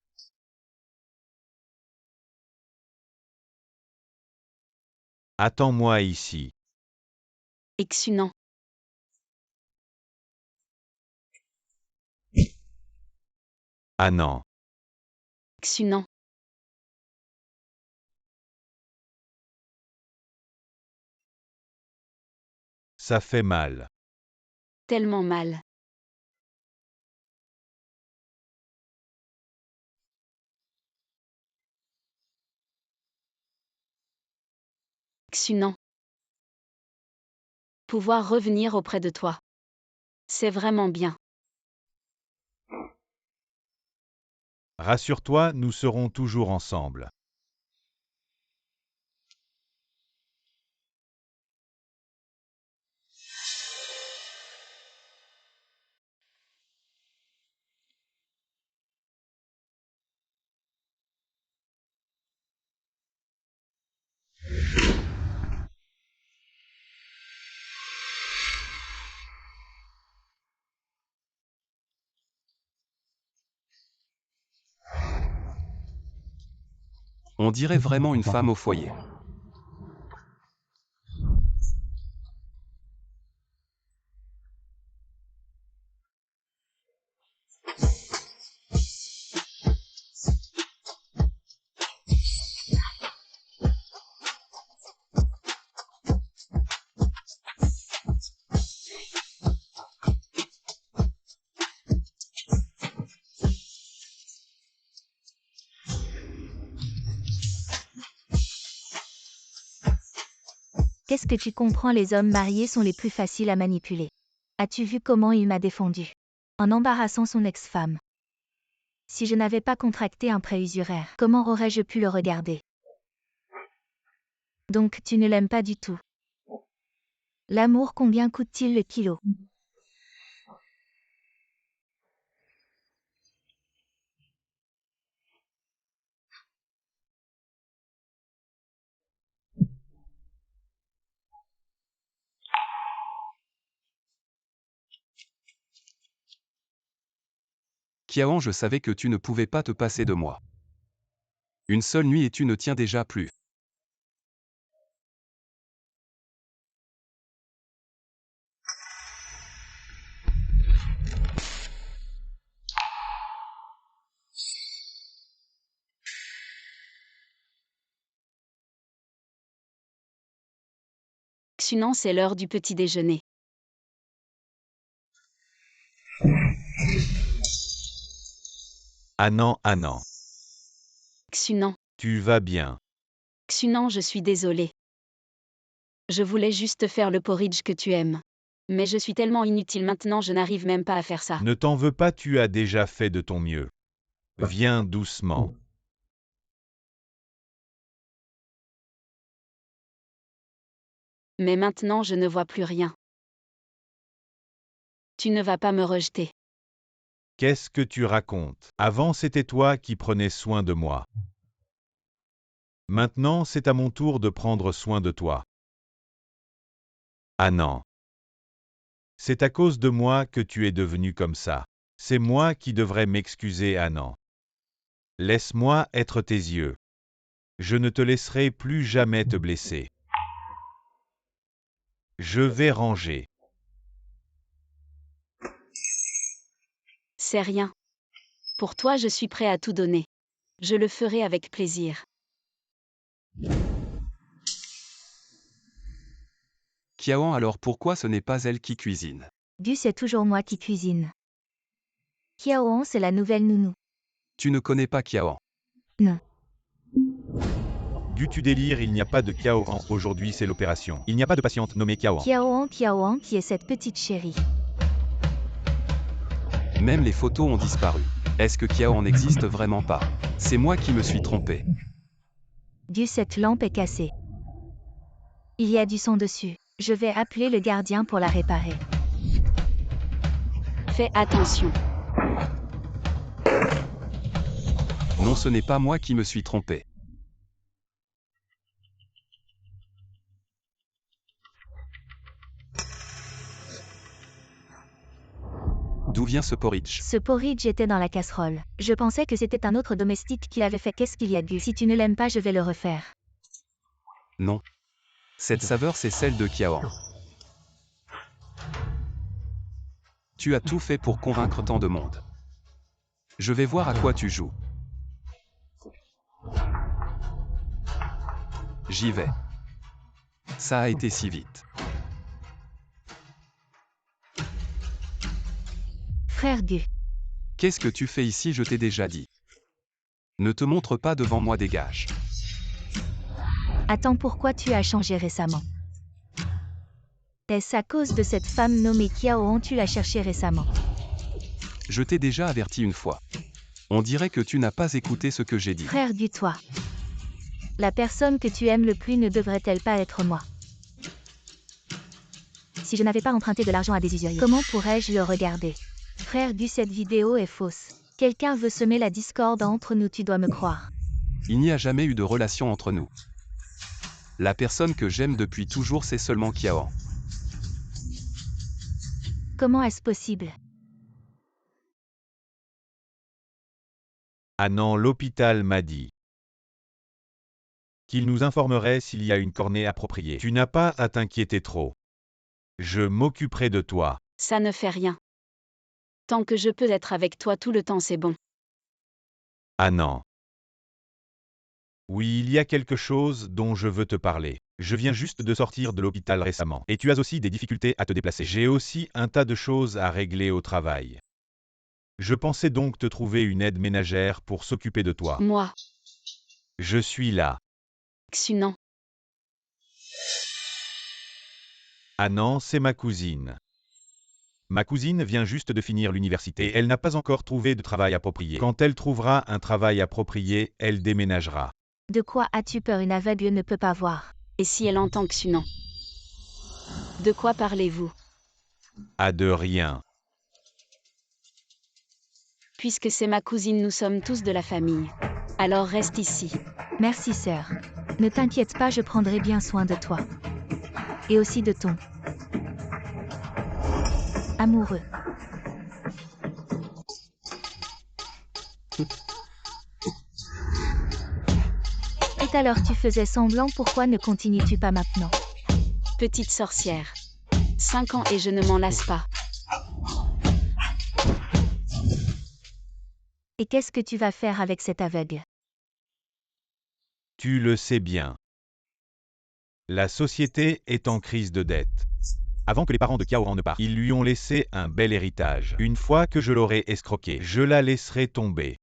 Attends-moi ici. Xunan. Ah non. Xunan. Ça fait mal. Tellement mal. Xunan. Pouvoir revenir auprès de toi. C'est vraiment bien. Rassure-toi, nous serons toujours ensemble. On dirait vraiment une femme au foyer. Qu'est-ce que tu comprends? Les hommes mariés sont les plus faciles à manipuler. As-tu vu comment il m'a défendu? En embarrassant son ex-femme. Si je n'avais pas contracté un prêt usuraire, comment aurais-je pu le regarder? Donc tu ne l'aimes pas du tout. L'amour, combien coûte-t-il le kilo? Kiaon, je savais que tu ne pouvais pas te passer de moi. Une seule nuit et tu ne tiens déjà plus. Xunan, c'est l'heure du petit déjeuner. Anan. Xunan. Tu vas bien. Xunan, je suis désolée. Je voulais juste faire le porridge que tu aimes. Mais je suis tellement inutile maintenant, je n'arrive même pas à faire ça. Ne t'en veux pas, tu as déjà fait de ton mieux. Viens doucement. Mais maintenant je ne vois plus rien. Tu ne vas pas me rejeter. Qu'est-ce que tu racontes? Avant, c'était toi qui prenais soin de moi. Maintenant, c'est à mon tour de prendre soin de toi. Anan. C'est à cause de moi que tu es devenu comme ça. C'est moi qui devrais m'excuser, Anan. Laisse-moi être tes yeux. Je ne te laisserai plus jamais te blesser. Je vais ranger. C'est rien. Pour toi, je suis prêt à tout donner. Je le ferai avec plaisir. Kiaon, alors pourquoi ce n'est pas elle qui cuisine? Du, c'est toujours moi qui cuisine. Kiaoan, c'est la nouvelle nounou. Tu ne connais pas Kiaon. Non. Tu délires, il n'y a pas de Kiaoran. Aujourd'hui, c'est l'opération. Il n'y a pas de patiente nommée Kiaoran. Kiaoan, qui est cette petite chérie. Même les photos ont disparu. Est-ce que Kiaon n'existe vraiment pas? C'est moi qui me suis trompé. Du, cette lampe est cassée. Il y a du sang dessus. Je vais appeler le gardien pour la réparer. Fais attention. Non, ce n'est pas moi qui me suis trompé. D'où vient ce porridge? Ce porridge était dans la casserole. Je pensais que c'était un autre domestique qui l'avait fait. Qu'est-ce qu'il y a du? Si tu ne l'aimes pas, je vais le refaire. Non. Cette saveur, c'est celle de Kiaon. Tu as tout fait pour convaincre tant de monde. Je vais voir à quoi tu joues. J'y vais. Ça a été si vite. Frère Gu. Qu'est-ce que tu fais ici? Je t'ai déjà dit. Ne te montre pas devant moi, dégage. Attends, pourquoi tu as changé récemment? Est-ce à cause de cette femme nommée Kiao tu l'as cherchée récemment? Je t'ai déjà averti une fois. On dirait que tu n'as pas écouté ce que j'ai dit. Frère du toi. La personne que tu aimes le plus ne devrait-elle pas être moi? Si je n'avais pas emprunté de l'argent à des usuriers, comment pourrais-je le regarder? Frère du, cette vidéo est fausse. Quelqu'un veut semer la discorde entre nous, tu dois me croire. Il n'y a jamais eu de relation entre nous. La personne que j'aime depuis toujours, c'est seulement Kiao. Comment est-ce possible? Ah non, l'hôpital m'a dit qu'il nous informerait s'il y a une cornée appropriée. Tu n'as pas à t'inquiéter trop. Je m'occuperai de toi. Ça ne fait rien. Tant que je peux être avec toi tout le temps, c'est bon. Ah non. Oui, il y a quelque chose dont je veux te parler. Je viens juste de sortir de l'hôpital récemment. Et tu as aussi des difficultés à te déplacer. J'ai aussi un tas de choses à régler au travail. Je pensais donc te trouver une aide ménagère pour s'occuper de toi. Moi, Je suis là. Xunan, Ah non, c'est ma cousine. Ma cousine vient juste de finir l'université et elle n'a pas encore trouvé de travail approprié. Quand elle trouvera un travail approprié, elle déménagera. De quoi as-tu peur? Une aveugle ne peut pas voir. et si elle entend Xunan? De quoi parlez-vous? Ah de rien. Puisque c'est ma cousine, nous sommes tous de la famille. Alors reste ici. Merci sœur. Ne t'inquiète pas, je prendrai bien soin de toi. Et aussi de ton amoureux. Tout à l'heure tu faisais semblant, pourquoi ne continues-tu pas maintenant? Petite sorcière. 5 ans et je ne m'en lasse pas. Et qu'est-ce que tu vas faire avec cet aveugle? Tu le sais bien. La société est en crise de dette. Avant que les parents de Kiao ne partent, ils lui ont laissé un bel héritage. Une fois que je l'aurai escroqué, je la laisserai tomber.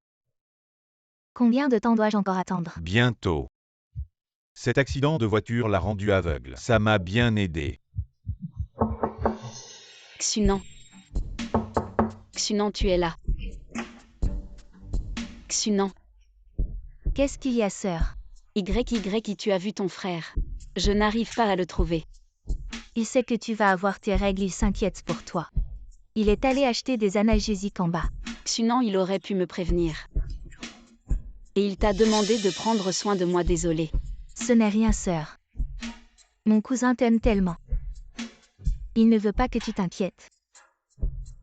Combien de temps dois-je encore attendre? Bientôt. Cet accident de voiture l'a rendu aveugle. Ça m'a bien aidé. Xunan. Xunan, tu es là. Xunan. Qu'est-ce qu'il y a, sœur? YY, tu as vu ton frère. Je n'arrive pas à le trouver. Il sait que tu vas avoir tes règles, il s'inquiète pour toi. Il est allé acheter des analgésiques en bas. Xunan, il aurait pu me prévenir. Et il t'a demandé de prendre soin de moi, désolé. Ce n'est rien, sœur. Mon cousin t'aime tellement. Il ne veut pas que tu t'inquiètes.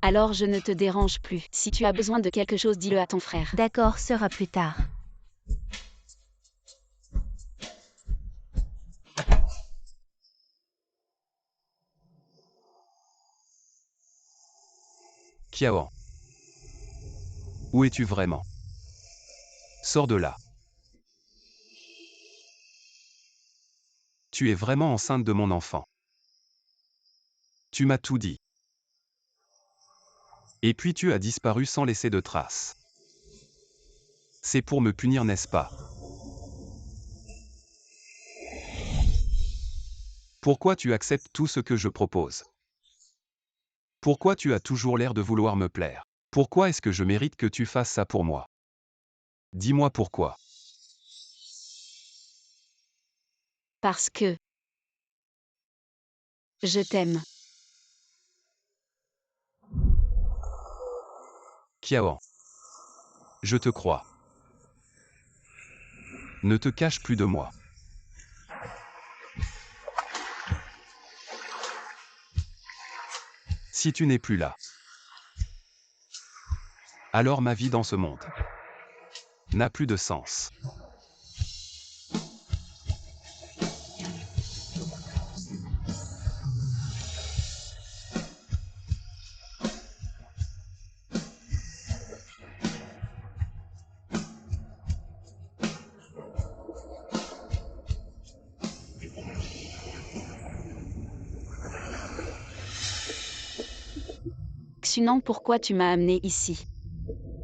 Alors je ne te dérange plus. Si tu as besoin de quelque chose, dis-le à ton frère. D'accord, sœur, à plus tard. Kiao. Où es-tu vraiment? Sors de là. Tu es vraiment enceinte de mon enfant. Tu m'as tout dit. Et puis tu as disparu sans laisser de traces. C'est pour me punir, n'est-ce pas? Pourquoi tu acceptes tout ce que je propose? Pourquoi tu as toujours l'air de vouloir me plaire? Pourquoi est-ce que je mérite que tu fasses ça pour moi? Dis-moi pourquoi. Parce que je t'aime. Kiao. Je te crois. Ne te cache plus de moi. Si tu n'es plus là, alors ma vie dans ce monde n'a plus de sens. Xunan, pourquoi tu m'as amené ici?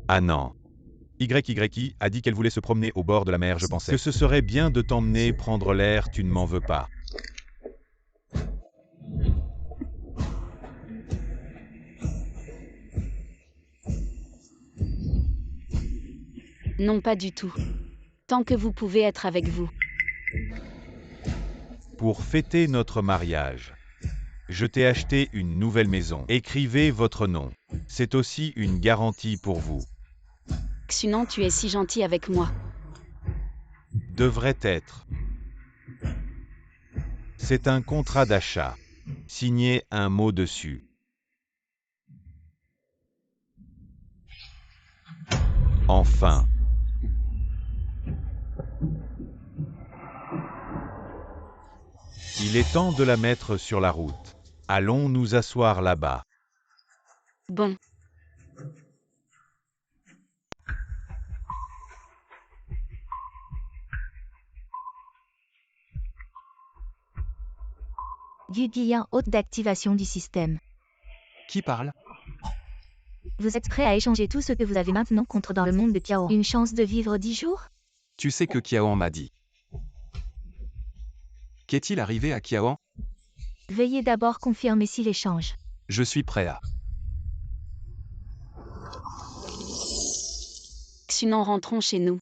Ah non. YYI a dit qu'elle voulait se promener au bord de la mer. Je pensais que ce serait bien de t'emmener prendre l'air, tu ne m'en veux pas. Non, pas du tout. Tant que vous pouvez être avec vous. Pour fêter notre mariage, je t'ai acheté une nouvelle maison. Écrivez votre nom. C'est aussi une garantie pour vous. Xunan, tu es si gentil avec moi. Devrait être. C'est un contrat d'achat. Signez un mot dessus. Enfin. Il est temps de la mettre sur la route. Allons nous asseoir là-bas. Bon. Guguian, hôte d'activation du système. Qui parle? Vous êtes prêt à échanger tout ce que vous avez maintenant contre dans le monde de Kiao. Une chance de vivre 10 jours? Tu sais que Kiaon m'a dit. Qu'est-il arrivé à Kiaon? Veuillez d'abord confirmer si l'échange. Je suis prêt à. Xunan, rentrons chez nous.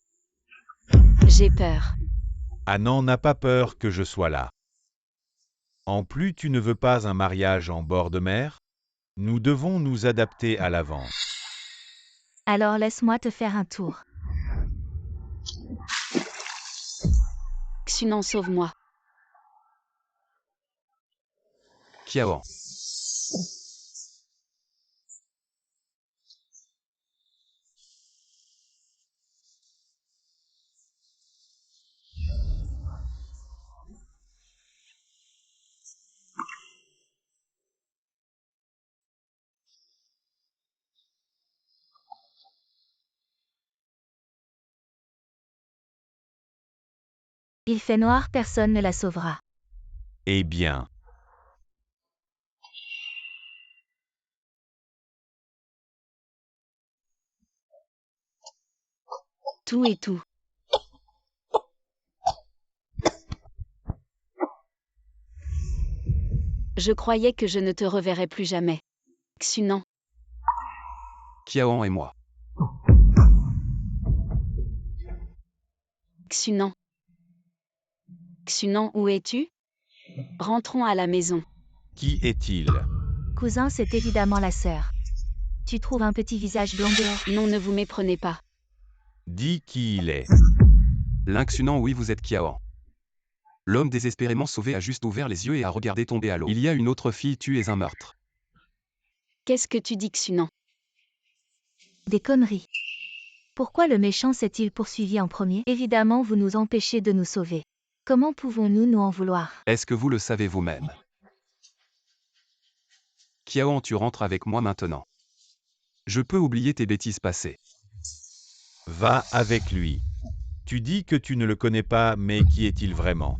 J'ai peur. Anan n'a pas peur que je sois là. En plus, tu ne veux pas un mariage en bord de mer? Nous devons nous adapter à l'avance. Alors laisse-moi te faire un tour. Xunan, sauve-moi. Kiaon. Il fait noir, personne ne la sauvera. Eh bien. Tout et tout. Je croyais que je ne te reverrais plus jamais. Xunan. Kiaon et moi. Xunan. Xunan, où es-tu? Rentrons à la maison. Qui est-il? Cousin, c'est évidemment la sœur. Tu trouves un petit visage blond dehors? Non, ne vous méprenez pas. Dis qui il est. Lynxunan, oui, vous êtes Kiaon. L'homme désespérément sauvé a juste ouvert les yeux et a regardé tomber à l'eau. Il y a une autre fille, tu es un meurtre. Qu'est-ce que tu dis, Xunan? Des conneries. Pourquoi le méchant s'est-il poursuivi en premier? Évidemment, vous nous empêchez de nous sauver. Comment pouvons-nous nous en vouloir? Est-ce que vous le savez vous-même? Kiaon, tu rentres avec moi maintenant. Je peux oublier tes bêtises passées. Va avec lui. Tu dis que tu ne le connais pas, mais qui est-il vraiment?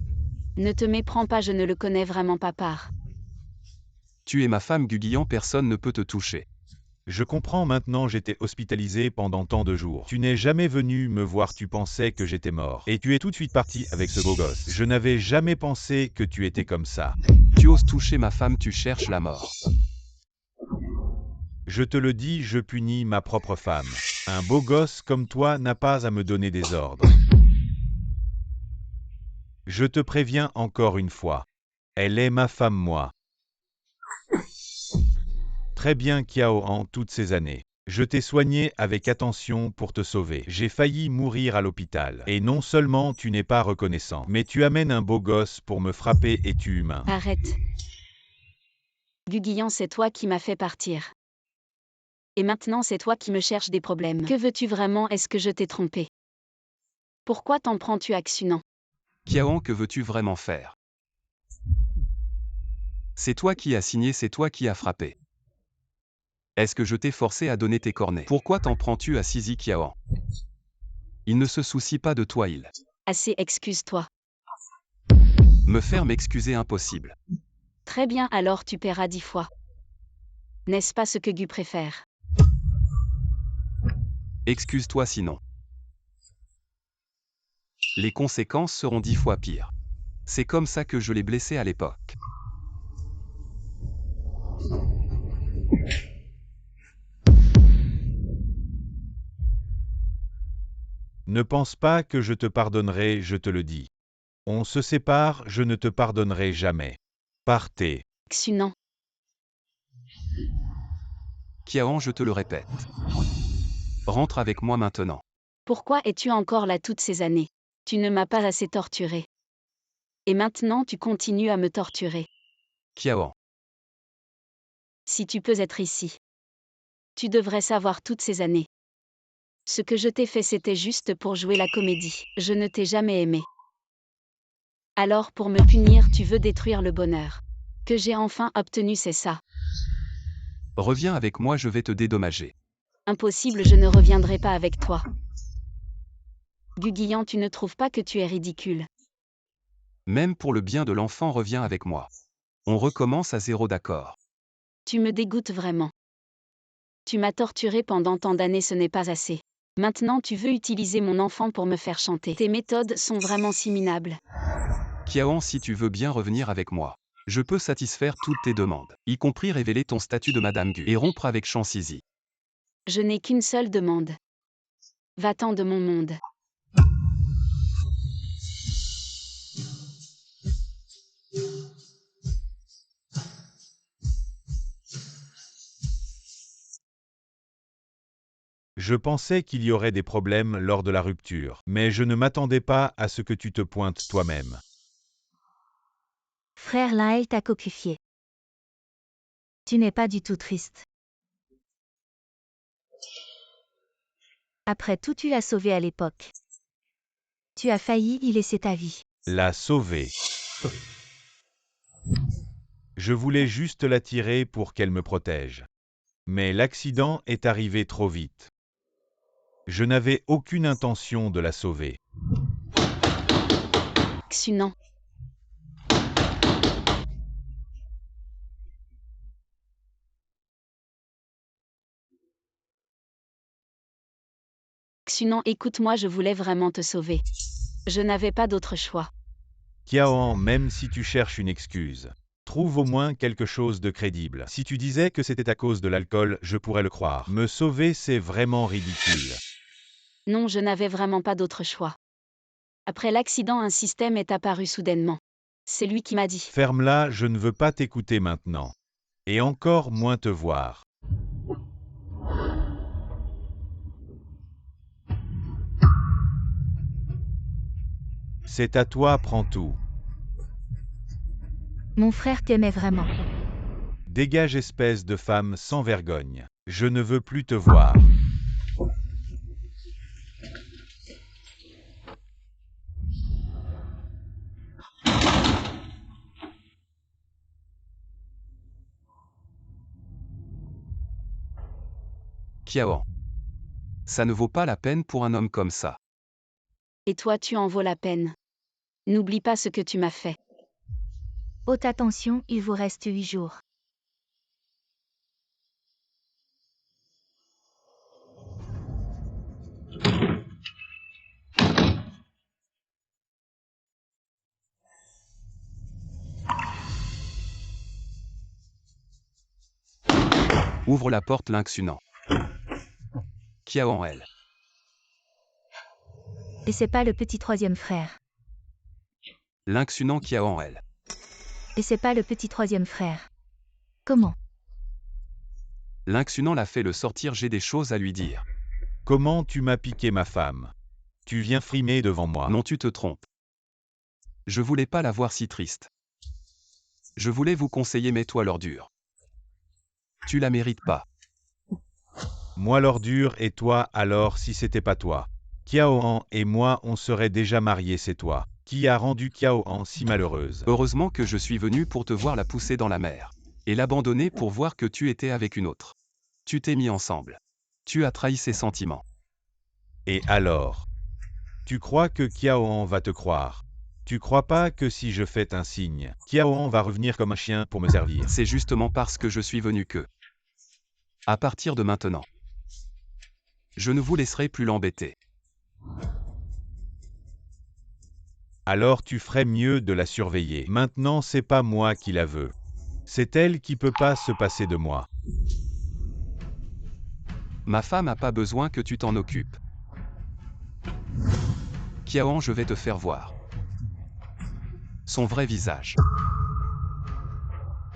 Ne te méprends pas, je ne le connais vraiment pas par. Tu es ma femme Guguian, personne ne peut te toucher. Je comprends maintenant, j'étais hospitalisé pendant tant de jours. Tu n'es jamais venu me voir, tu pensais que j'étais mort. Et tu es tout de suite parti avec ce beau gosse. Je n'avais jamais pensé que tu étais comme ça. Tu oses toucher ma femme, tu cherches la mort. Je te le dis, je punis ma propre femme. Un beau gosse comme toi n'a pas à me donner des ordres. Je te préviens encore une fois. Elle est ma femme, moi. Très bien, Kiao, en toutes ces années. Je t'ai soigné avec attention pour te sauver. J'ai failli mourir à l'hôpital. Et non seulement tu n'es pas reconnaissant, mais tu amènes un beau gosse pour me frapper, es-tu humain? Arrête. Guguian, c'est toi qui m'as fait partir. Et maintenant c'est toi qui me cherches des problèmes. Que veux-tu vraiment? Est-ce que je t'ai trompé? Pourquoi t'en prends-tu à Xunan? Kiaon, que veux-tu vraiment faire? C'est toi qui as signé, c'est toi qui as frappé. Est-ce que je t'ai forcé à donner tes cornets? Pourquoi t'en prends-tu à Sisi Kiaon? Il ne se soucie pas de toi, il. Assez, excuse-toi. Me faire m'excuser, impossible. Très bien, alors tu paieras 10 fois. N'est-ce pas ce que Gu préfère? Excuse-toi sinon. Les conséquences seront 10 fois pires. C'est comme ça que je l'ai blessé à l'époque. Ne pense pas que je te pardonnerai, je te le dis. On se sépare, je ne te pardonnerai jamais. Partez. Xunan. Kiaon, je te le répète. Rentre avec moi maintenant. Pourquoi es-tu encore là toutes ces années? Tu ne m'as pas assez torturé. Et maintenant tu continues à me torturer. Kiaon. Si tu peux être ici. Tu devrais savoir toutes ces années. Ce que je t'ai fait c'était juste pour jouer la comédie. Je ne t'ai jamais aimé. Alors pour me punir tu veux détruire le bonheur. Que j'ai enfin obtenu, c'est ça. Reviens avec moi, je vais te dédommager. Impossible, je ne reviendrai pas avec toi. Guguian, tu ne trouves pas que tu es ridicule? Même pour le bien de l'enfant, reviens avec moi. On recommence à zéro, d'accord? Tu me dégoûtes vraiment. Tu m'as torturé pendant tant d'années, ce n'est pas assez. Maintenant tu veux utiliser mon enfant pour me faire chanter. Tes méthodes sont vraiment si minables. Kiaon, si tu veux bien revenir avec moi, je peux satisfaire toutes tes demandes, y compris révéler ton statut de Madame Gu et rompre avec Chansizi. Je n'ai qu'une seule demande. Va-t'en de mon monde. Je pensais qu'il y aurait des problèmes lors de la rupture, mais je ne m'attendais pas à ce que tu te pointes toi-même. Frère Laël t'a cocufié. Tu n'es pas du tout triste. Après tout, tu l'as sauvé à l'époque. Tu as failli y laisser ta vie. La sauver. Je voulais juste la tirer pour qu'elle me protège. Mais l'accident est arrivé trop vite. Je n'avais aucune intention de la sauver. Xunan. Xunan, écoute-moi, je voulais vraiment te sauver. Je n'avais pas d'autre choix. Kiaon, même si tu cherches une excuse, trouve au moins quelque chose de crédible. Si tu disais que c'était à cause de l'alcool, je pourrais le croire. Me sauver, c'est vraiment ridicule. Non, je n'avais vraiment pas d'autre choix. Après l'accident, un système est apparu soudainement. C'est lui qui m'a dit. Ferme-la, je ne veux pas t'écouter maintenant. Et encore moins te voir. C'est à toi, prends tout. Mon frère t'aimait vraiment. Dégage, espèce de femme sans vergogne. Je ne veux plus te voir. Kiaon. Ça ne vaut pas la peine pour un homme comme ça. Et toi, tu en vaux la peine. N'oublie pas ce que tu m'as fait. Haute attention, il vous reste 8 jours. Ouvre la porte, Lynxunan. Kiaon, elle. Et c'est pas le petit troisième frère. Lynxunan, Kiaon, elle. Et c'est pas le petit troisième frère. Comment? Lynxunan l'a fait le sortir, j'ai des choses à lui dire. Comment tu m'as piqué ma femme? Tu viens frimer devant moi. Non, tu te trompes. Je voulais pas la voir si triste. Je voulais vous conseiller, mets-toi l'ordure. Tu la mérites pas. Moi l'ordure et toi alors si c'était pas toi. Kiaoan et moi on serait déjà mariés, c'est toi. Qui a rendu Kiaoan si malheureuse? Heureusement que je suis venu pour te voir la pousser dans la mer. Et l'abandonner pour voir que tu étais avec une autre. Tu t'es mis ensemble. Tu as trahi ses sentiments. Et alors? Tu crois que Kiaoan va te croire? Tu crois pas que si je fais un signe, Kiaoan va revenir comme un chien pour me servir? C'est justement parce que je suis venu que... À partir de maintenant, je ne vous laisserai plus l'embêter. Alors tu ferais mieux de la surveiller. Maintenant, c'est pas moi qui la veux. C'est elle qui peut pas se passer de moi. Ma femme n'a pas besoin que tu t'en occupes. Kiaon, je vais te faire voir son vrai visage.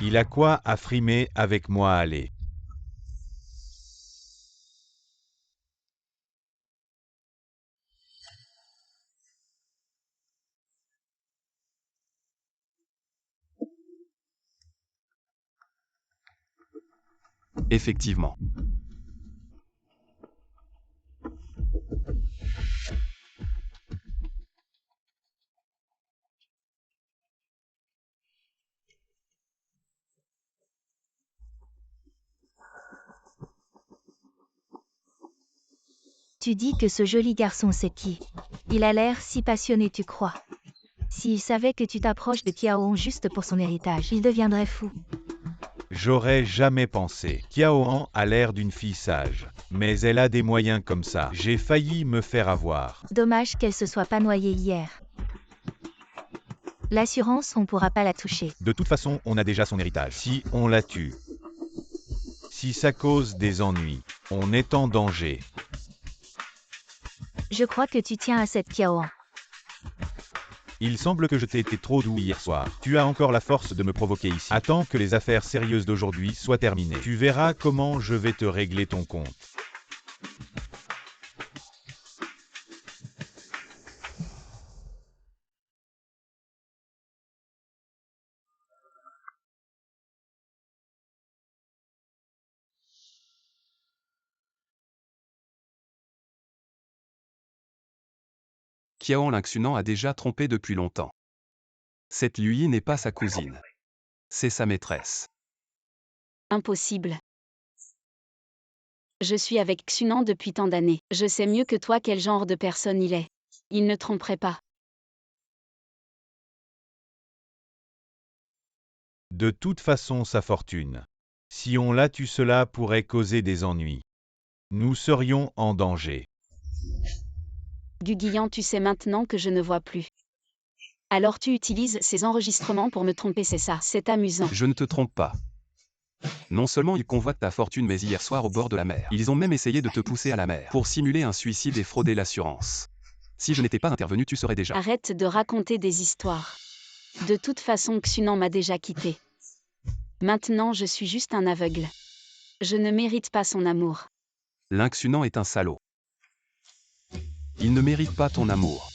Il a quoi à frimer avec moi, allez. Effectivement. Tu dis que ce joli garçon c'est qui? Il a l'air si passionné, tu crois? S'il savait que tu t'approches de Kiaon juste pour son héritage, il deviendrait fou. J'aurais jamais pensé. Kiaoan a l'air d'une fille sage. Mais elle a des moyens comme ça. J'ai failli me faire avoir. Dommage qu'elle se soit pas noyée hier. L'assurance, on pourra pas la toucher. De toute façon, on a déjà son héritage. Si on la tue, si ça cause des ennuis, on est en danger. Je crois que tu tiens à cette Kiaon. Il semble que je t'ai été trop doux hier soir. Tu as encore la force de me provoquer ici. Attends que les affaires sérieuses d'aujourd'hui soient terminées. Tu verras comment je vais te régler ton compte. Kiaon Lingxunan a déjà trompé depuis longtemps. Cette Lui n'est pas sa cousine. C'est sa maîtresse. Impossible. Je suis avec Xunan depuis tant d'années. Je sais mieux que toi quel genre de personne il est. Il ne tromperait pas. De toute façon, sa fortune. Si on la tue, cela pourrait causer des ennuis. Nous serions en danger. Guguian, tu sais maintenant que je ne vois plus. Alors tu utilises ces enregistrements pour me tromper, c'est ça? C'est amusant. Je ne te trompe pas. Non seulement ils convoitent ta fortune, mais hier soir au bord de la mer, ils ont même essayé de te pousser à la mer pour simuler un suicide et frauder l'assurance. Si je n'étais pas intervenu, tu serais déjà... Arrête de raconter des histoires. De toute façon, Xunan m'a déjà quitté. Maintenant, je suis juste un aveugle. Je ne mérite pas son amour. Lingxunan est un salaud. Il ne mérite pas ton amour.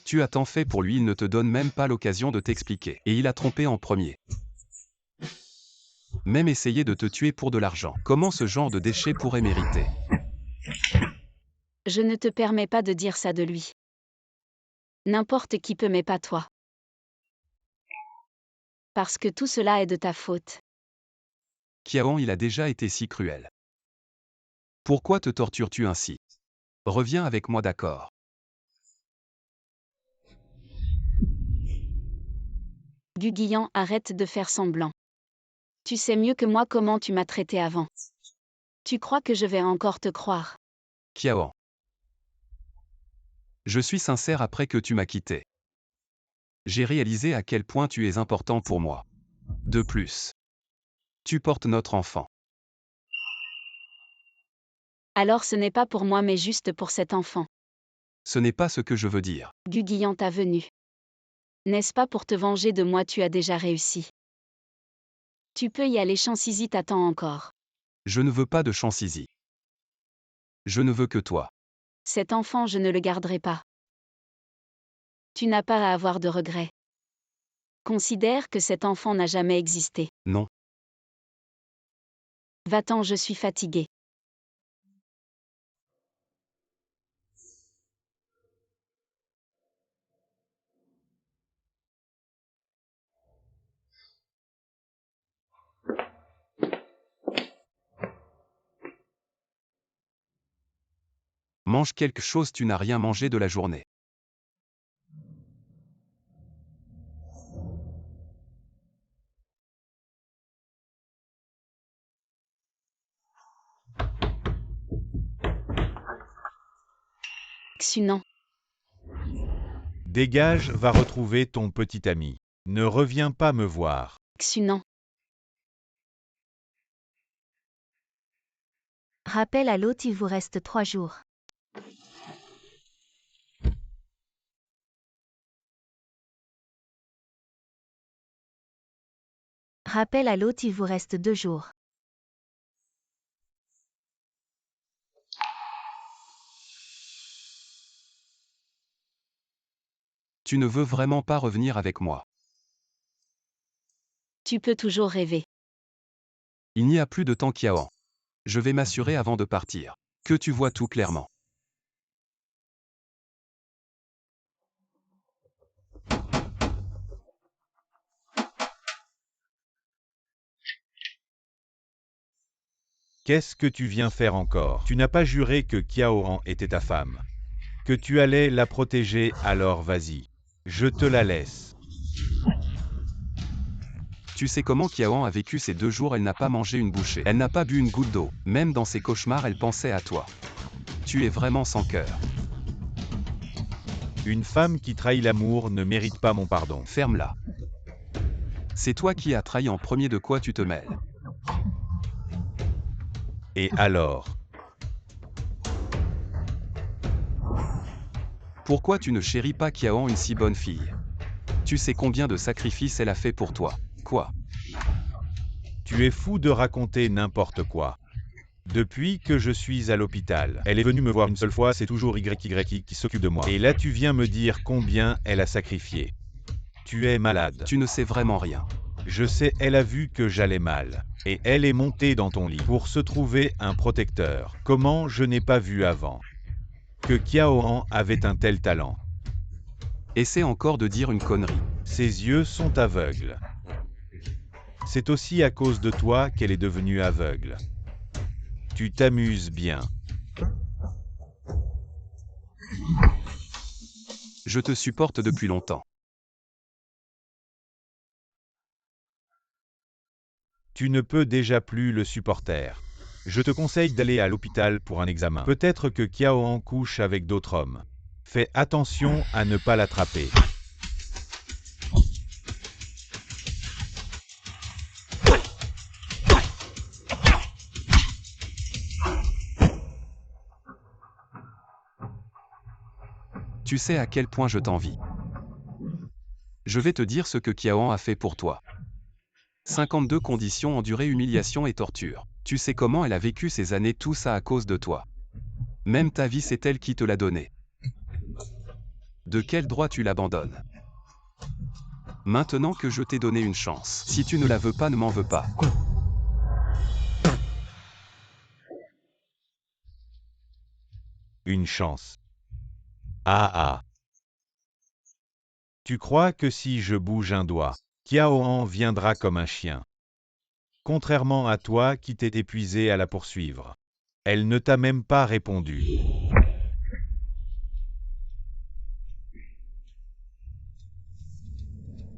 Tu as tant fait pour lui, il ne te donne même pas l'occasion de t'expliquer. Et il a trompé en premier. Même essayer de te tuer pour de l'argent. Comment ce genre de déchet pourrait mériter? Je ne te permets pas de dire ça de lui. N'importe qui peut, mais pas toi. Parce que tout cela est de ta faute. Kiaon, il a déjà été si cruel. Pourquoi te tortures-tu ainsi? Reviens avec moi, d'accord? Guguian, arrête de faire semblant. Tu sais mieux que moi comment tu m'as traité avant. Tu crois que je vais encore te croire? Kiaon. Je suis sincère après que tu m'as quitté. J'ai réalisé à quel point tu es important pour moi. De plus, tu portes notre enfant. Alors ce n'est pas pour moi mais juste pour cet enfant. Ce n'est pas ce que je veux dire. Guguian t'a venu. N'est-ce pas pour te venger de moi, tu as déjà réussi. Tu peux y aller, Chansizi t'attend encore. Je ne veux pas de Chansizi. Je ne veux que toi. Cet enfant, je ne le garderai pas. Tu n'as pas à avoir de regrets. Considère que cet enfant n'a jamais existé. Non. Va-t'en, je suis fatiguée. Mange quelque chose, tu n'as rien mangé de la journée. Xunan. Dégage, va retrouver ton petit ami. Ne reviens pas me voir. Xunan. Rappel à l'hôte, il vous reste 3 jours. Rappel à l'hôte, il vous reste 2 jours. Tu ne veux vraiment pas revenir avec moi. Tu peux toujours rêver. Il n'y a plus de temps, Kiaoan. Je vais m'assurer avant de partir que tu vois tout clairement. Qu'est-ce que tu viens faire encore? Tu n'as pas juré que Kiaoan était ta femme. Que tu allais la protéger, alors vas-y. Je te la laisse. Tu sais comment Kiaoan a vécu ces 2 jours, elle n'a pas mangé une bouchée. Elle n'a pas bu une goutte d'eau. Même dans ses cauchemars, elle pensait à toi. Tu es vraiment sans cœur. Une femme qui trahit l'amour ne mérite pas mon pardon. Ferme-la. C'est toi qui as trahi en premier, de quoi tu te mêles? Et alors? Pourquoi tu ne chéris pas Kiaoan, une si bonne fille? Tu sais combien de sacrifices elle a fait pour toi. Quoi? Tu es fou de raconter n'importe quoi. Depuis que je suis à l'hôpital, elle est venue me voir une seule fois, c'est toujours YYI qui s'occupe de moi. Et là tu viens me dire combien elle a sacrifié. Tu es malade. Tu ne sais vraiment rien. Je sais, elle a vu que j'allais mal. Et elle est montée dans ton lit pour se trouver un protecteur. Comment je n'ai pas vu avant que Kiaoan avait un tel talent? Essaie encore de dire une connerie. Ses yeux sont aveugles. C'est aussi à cause de toi qu'elle est devenue aveugle. Tu t'amuses bien. Je te supporte depuis longtemps. Tu ne peux déjà plus le supporter. Je te conseille d'aller à l'hôpital pour un examen. Peut-être que Kiaoan couche avec d'autres hommes. Fais attention à ne pas l'attraper. Tu sais à quel point je t'envie. Je vais te dire ce que Kiaoan a fait pour toi. 52 conditions endurées, humiliation et torture. Tu sais comment elle a vécu ces années, tout ça à cause de toi. Même ta vie, c'est elle qui te l'a donnée. De quel droit tu l'abandonnes? Maintenant que je t'ai donné une chance, si tu ne la veux pas, ne m'en veux pas. Une chance. Ah ah. Tu crois que si je bouge un doigt, Kiaoan viendra comme un chien? Contrairement à toi qui t'es épuisé à la poursuivre. Elle ne t'a même pas répondu.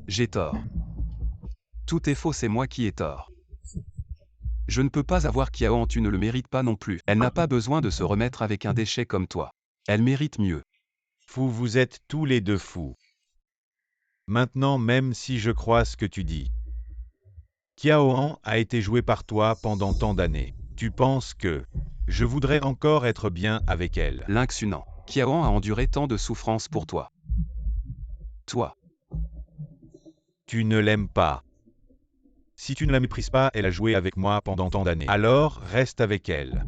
J'ai tort. Tout est faux, c'est moi qui ai tort. Je ne peux pas avoir Kiaoan, tu ne le mérites pas non plus. Elle n'a pas besoin de se remettre avec un déchet comme toi. Elle mérite mieux. Fou, vous êtes tous les deux fous. Maintenant, même si je crois ce que tu dis, Kiaoan a été joué par toi pendant tant d'années. Tu penses que je voudrais encore être bien avec elle? Lynx Hunan. Kiaoan a enduré tant de souffrances pour toi. Toi. Tu ne l'aimes pas. Si tu ne la méprises pas, elle a joué avec moi pendant tant d'années. Alors, reste avec elle.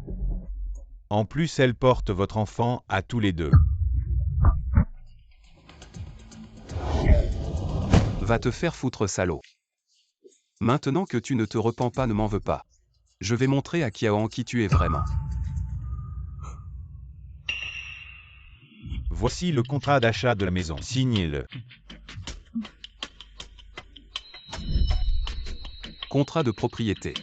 En plus, elle porte votre enfant à tous les deux. Va te faire foutre, salaud. Maintenant que tu ne te repens pas, ne m'en veux pas. Je vais montrer à Kiaoan qui tu es vraiment. Voici le contrat d'achat de la maison. Signez-le. Contrat de propriété.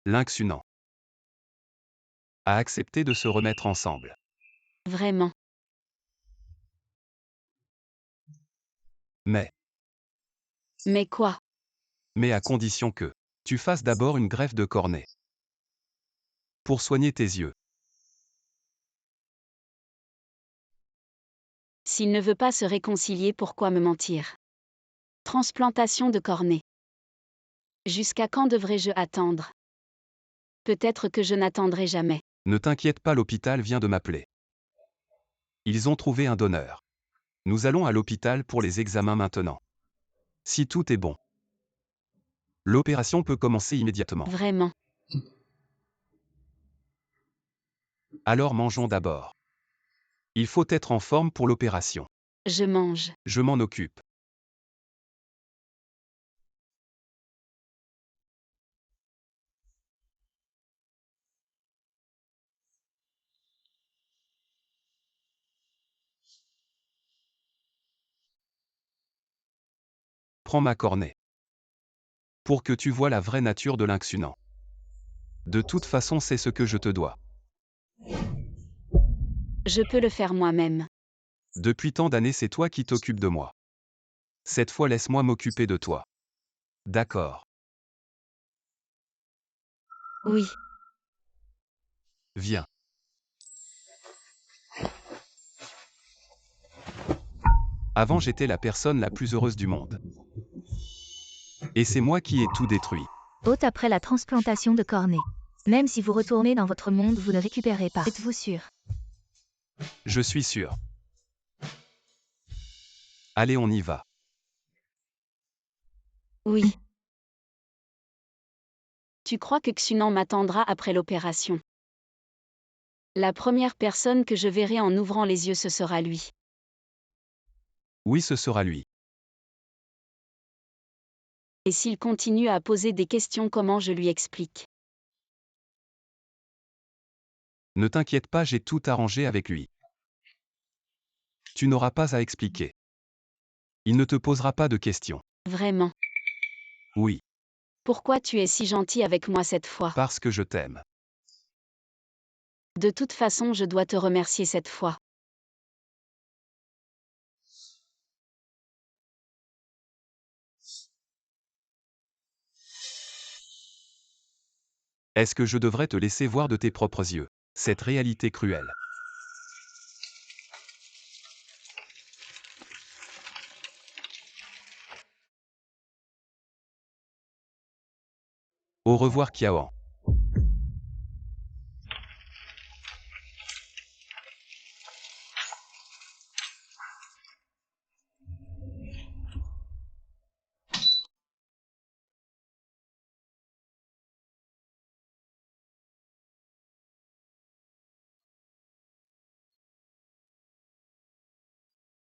Lynx Hunan a accepté de se remettre ensemble. Vraiment. Mais quoi? mais à condition que tu fasses d'abord une greffe de cornée. Pour soigner tes yeux. S'il ne veut pas se réconcilier, pourquoi me mentir? Transplantation de cornée. Jusqu'à quand devrais-je attendre? Peut-être que je n'attendrai jamais. Ne t'inquiète pas, l'hôpital vient de m'appeler. Ils ont trouvé un donneur. Nous allons à l'hôpital pour les examens maintenant. Si tout est bon, l'opération peut commencer immédiatement. Vraiment. Alors mangeons d'abord. Il faut être en forme pour l'opération. Je mange. Je m'en occupe. Prends ma cornée. Pour que tu vois la vraie nature de Lynx Hunan. De toute façon, c'est ce que je te dois. Je peux le faire moi-même. Depuis tant d'années, c'est toi qui t'occupes de moi. Cette fois, laisse-moi m'occuper de toi. D'accord. Oui. Viens. Avant, j'étais la personne la plus heureuse du monde. Et c'est moi qui ai tout détruit. Haute après la transplantation de cornée. Même si vous retournez dans votre monde, vous ne récupérez pas. Êtes-vous sûr? Je suis sûr. Allez, on y va. Oui. Tu crois que Xunan m'attendra après l'opération? La première personne que je verrai en ouvrant les yeux, ce sera lui. Oui, ce sera lui. Et s'il continue à poser des questions, comment je lui explique? Ne t'inquiète pas, j'ai tout arrangé avec lui. Tu n'auras pas à expliquer. Il ne te posera pas de questions. Vraiment. Oui, Pourquoi tu es si gentil avec moi cette fois? parce que je t'aime. De toute façon, je dois te remercier cette fois. Est-ce que je devrais te laisser voir de tes propres yeux cette réalité cruelle? Au revoir, Kiaoan.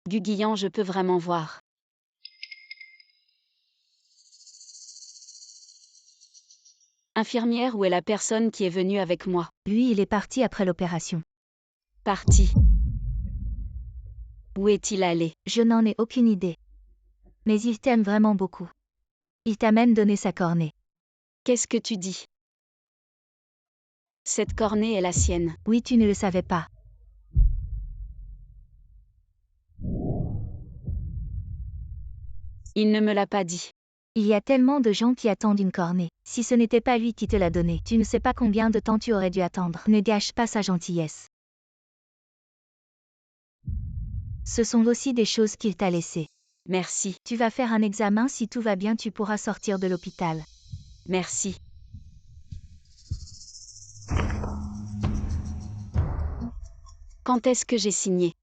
Guguillan, je peux vraiment voir. Infirmière, où est la personne qui est venue avec moi? Lui, il est parti après l'opération. Parti. Où est-il allé? Je n'en ai aucune idée. Mais il t'aime vraiment beaucoup. Il t'a même donné sa cornée. Qu'est-ce que tu dis? Cette cornée est la sienne. Oui, tu ne le savais pas. Il ne me l'a pas dit. Il y a tellement de gens qui attendent une cornée. Si ce n'était pas lui qui te l'a donnée, tu ne sais pas combien de temps tu aurais dû attendre. Ne gâche pas sa gentillesse. Ce sont aussi des choses qu'il t'a laissées. Merci. Tu vas faire un examen, si tout va bien, tu pourras sortir de l'hôpital. Merci. Quand est-ce que j'ai signé?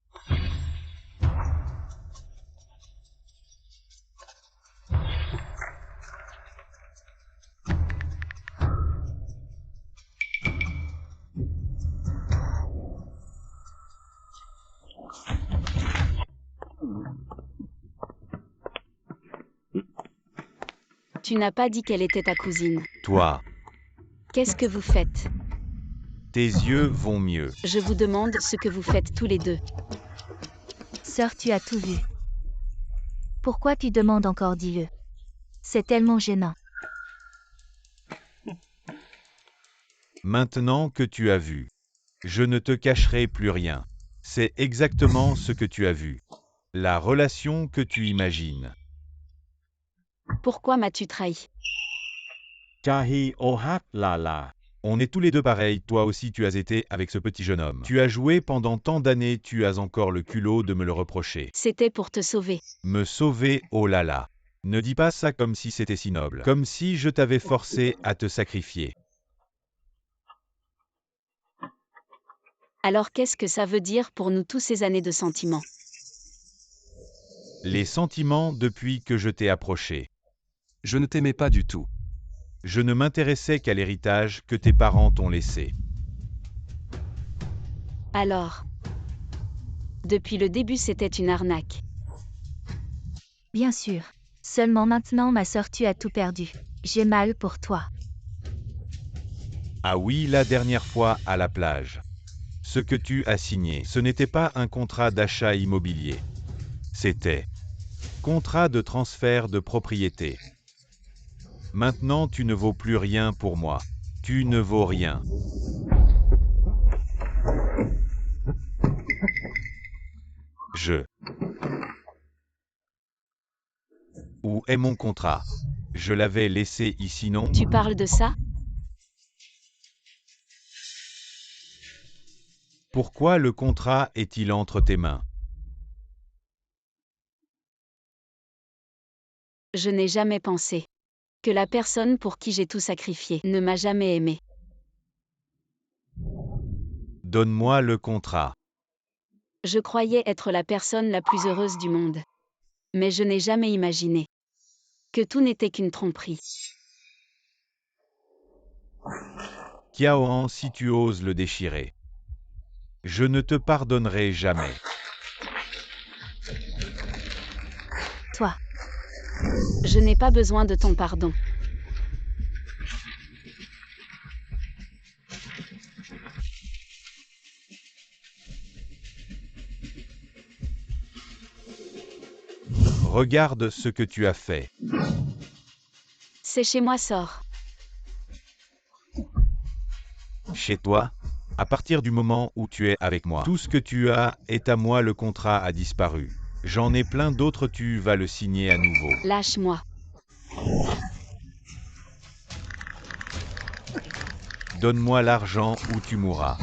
Tu n'as pas dit qu'elle était ta cousine. Toi, Qu'est-ce que vous faites? tes yeux vont mieux. Je vous demande ce que vous faites tous les deux. Sœur, tu as tout vu. Pourquoi tu demandes encore, dis-le? C'est tellement gênant. Maintenant que tu as vu, je ne te cacherai plus rien. C'est exactement ce que tu as vu. La relation que tu imagines. Pourquoi m'as-tu trahi? Kahi Ohat Lala. On est tous les deux pareils, toi aussi tu as été avec ce petit jeune homme. Tu as joué pendant tant d'années, tu as encore le culot de me le reprocher. C'était pour te sauver. Me sauver, oh là là. Ne dis pas ça comme si c'était si noble. Comme si je t'avais forcé à te sacrifier. Alors qu'est-ce que ça veut dire pour nous tous ces années de sentiments? Les sentiments depuis que je t'ai approché. Je ne t'aimais pas du tout. Je ne m'intéressais qu'à l'héritage que tes parents t'ont laissé. Alors, depuis le début c'était une arnaque. Bien sûr. Seulement maintenant ma sœur tu as tout perdu. J'ai mal pour toi. Ah oui, la dernière fois à la plage. Ce que tu as signé, ce n'était pas un contrat d'achat immobilier. C'était contrat de transfert de propriété. Maintenant tu ne vaux plus rien pour moi. Tu ne vaux rien. Où est mon contrat? Je l'avais laissé ici, non? Tu parles de ça? Pourquoi le contrat est-il entre tes mains? Je n'ai jamais pensé que la personne pour qui j'ai tout sacrifié ne m'a jamais aimé. Donne-moi le contrat. Je croyais être la personne la plus heureuse du monde. Mais je n'ai jamais imaginé que tout n'était qu'une tromperie. Kiaoan, si tu oses le déchirer. Je ne te pardonnerai jamais. Toi. Je n'ai pas besoin de ton pardon. Regarde ce que tu as fait. C'est chez moi, sors. Chez toi? À partir du moment où tu es avec moi, tout ce que tu as est à moi, le contrat a disparu. J'en ai plein d'autres, tu vas le signer à nouveau. Lâche-moi. Donne-moi l'argent ou tu mourras.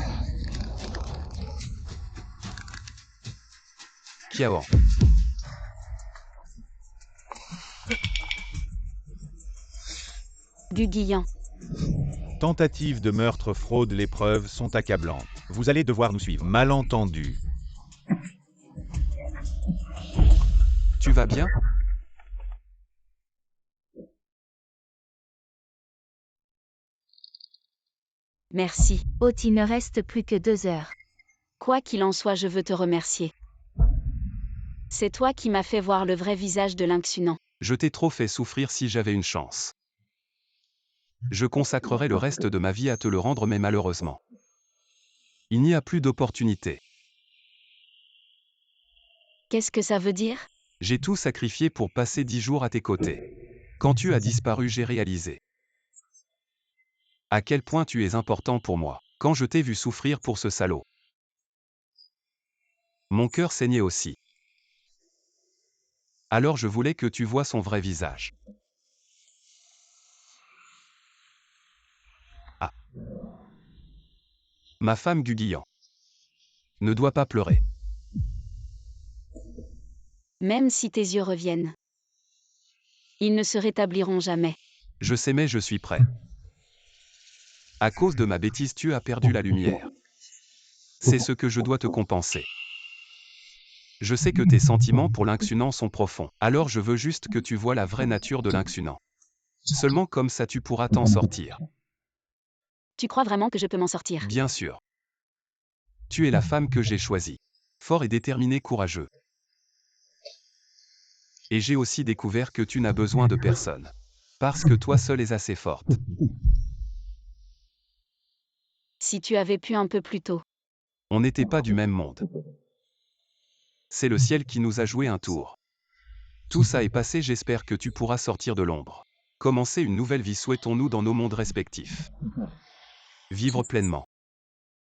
Kiaoan. Guguillant. Tentative de meurtre, fraude, les preuves sont accablantes. Vous allez devoir nous suivre. Malentendu. Tu vas bien? Merci. Haute, il ne reste plus que 2 heures. Quoi qu'il en soit, je veux te remercier. C'est toi qui m'as fait voir le vrai visage de Lynxunan. Je t'ai trop fait souffrir si j'avais une chance. Je consacrerai le reste de ma vie à te le rendre, mais malheureusement, il n'y a plus d'opportunité. Qu'est-ce que ça veut dire? J'ai tout sacrifié pour passer 10 jours à tes côtés. Quand tu as disparu, j'ai réalisé à quel point tu es important pour moi. Quand je t'ai vu souffrir pour ce salaud, mon cœur saignait aussi. Alors je voulais que tu vois son vrai visage. Ah. Ma femme Guguillan ne doit pas pleurer. Même si tes yeux reviennent, ils ne se rétabliront jamais. Je sais, mais je suis prêt. À cause de ma bêtise, tu as perdu la lumière. C'est ce que je dois te compenser. Je sais que tes sentiments pour Lynxunan sont profonds. Alors je veux juste que tu vois la vraie nature de Lynxunan. Seulement comme ça tu pourras t'en sortir. Tu crois vraiment que je peux m'en sortir? Bien sûr. Tu es la femme que j'ai choisie. Fort et déterminé, courageux. Et j'ai aussi découvert que tu n'as besoin de personne. Parce que toi seule es assez forte. Si tu avais pu un peu plus tôt. On n'était pas du même monde. C'est le ciel qui nous a joué un tour. Tout ça est passé, j'espère que tu pourras sortir de l'ombre. Commencer une nouvelle vie, souhaitons-nous dans nos mondes respectifs. Vivre pleinement.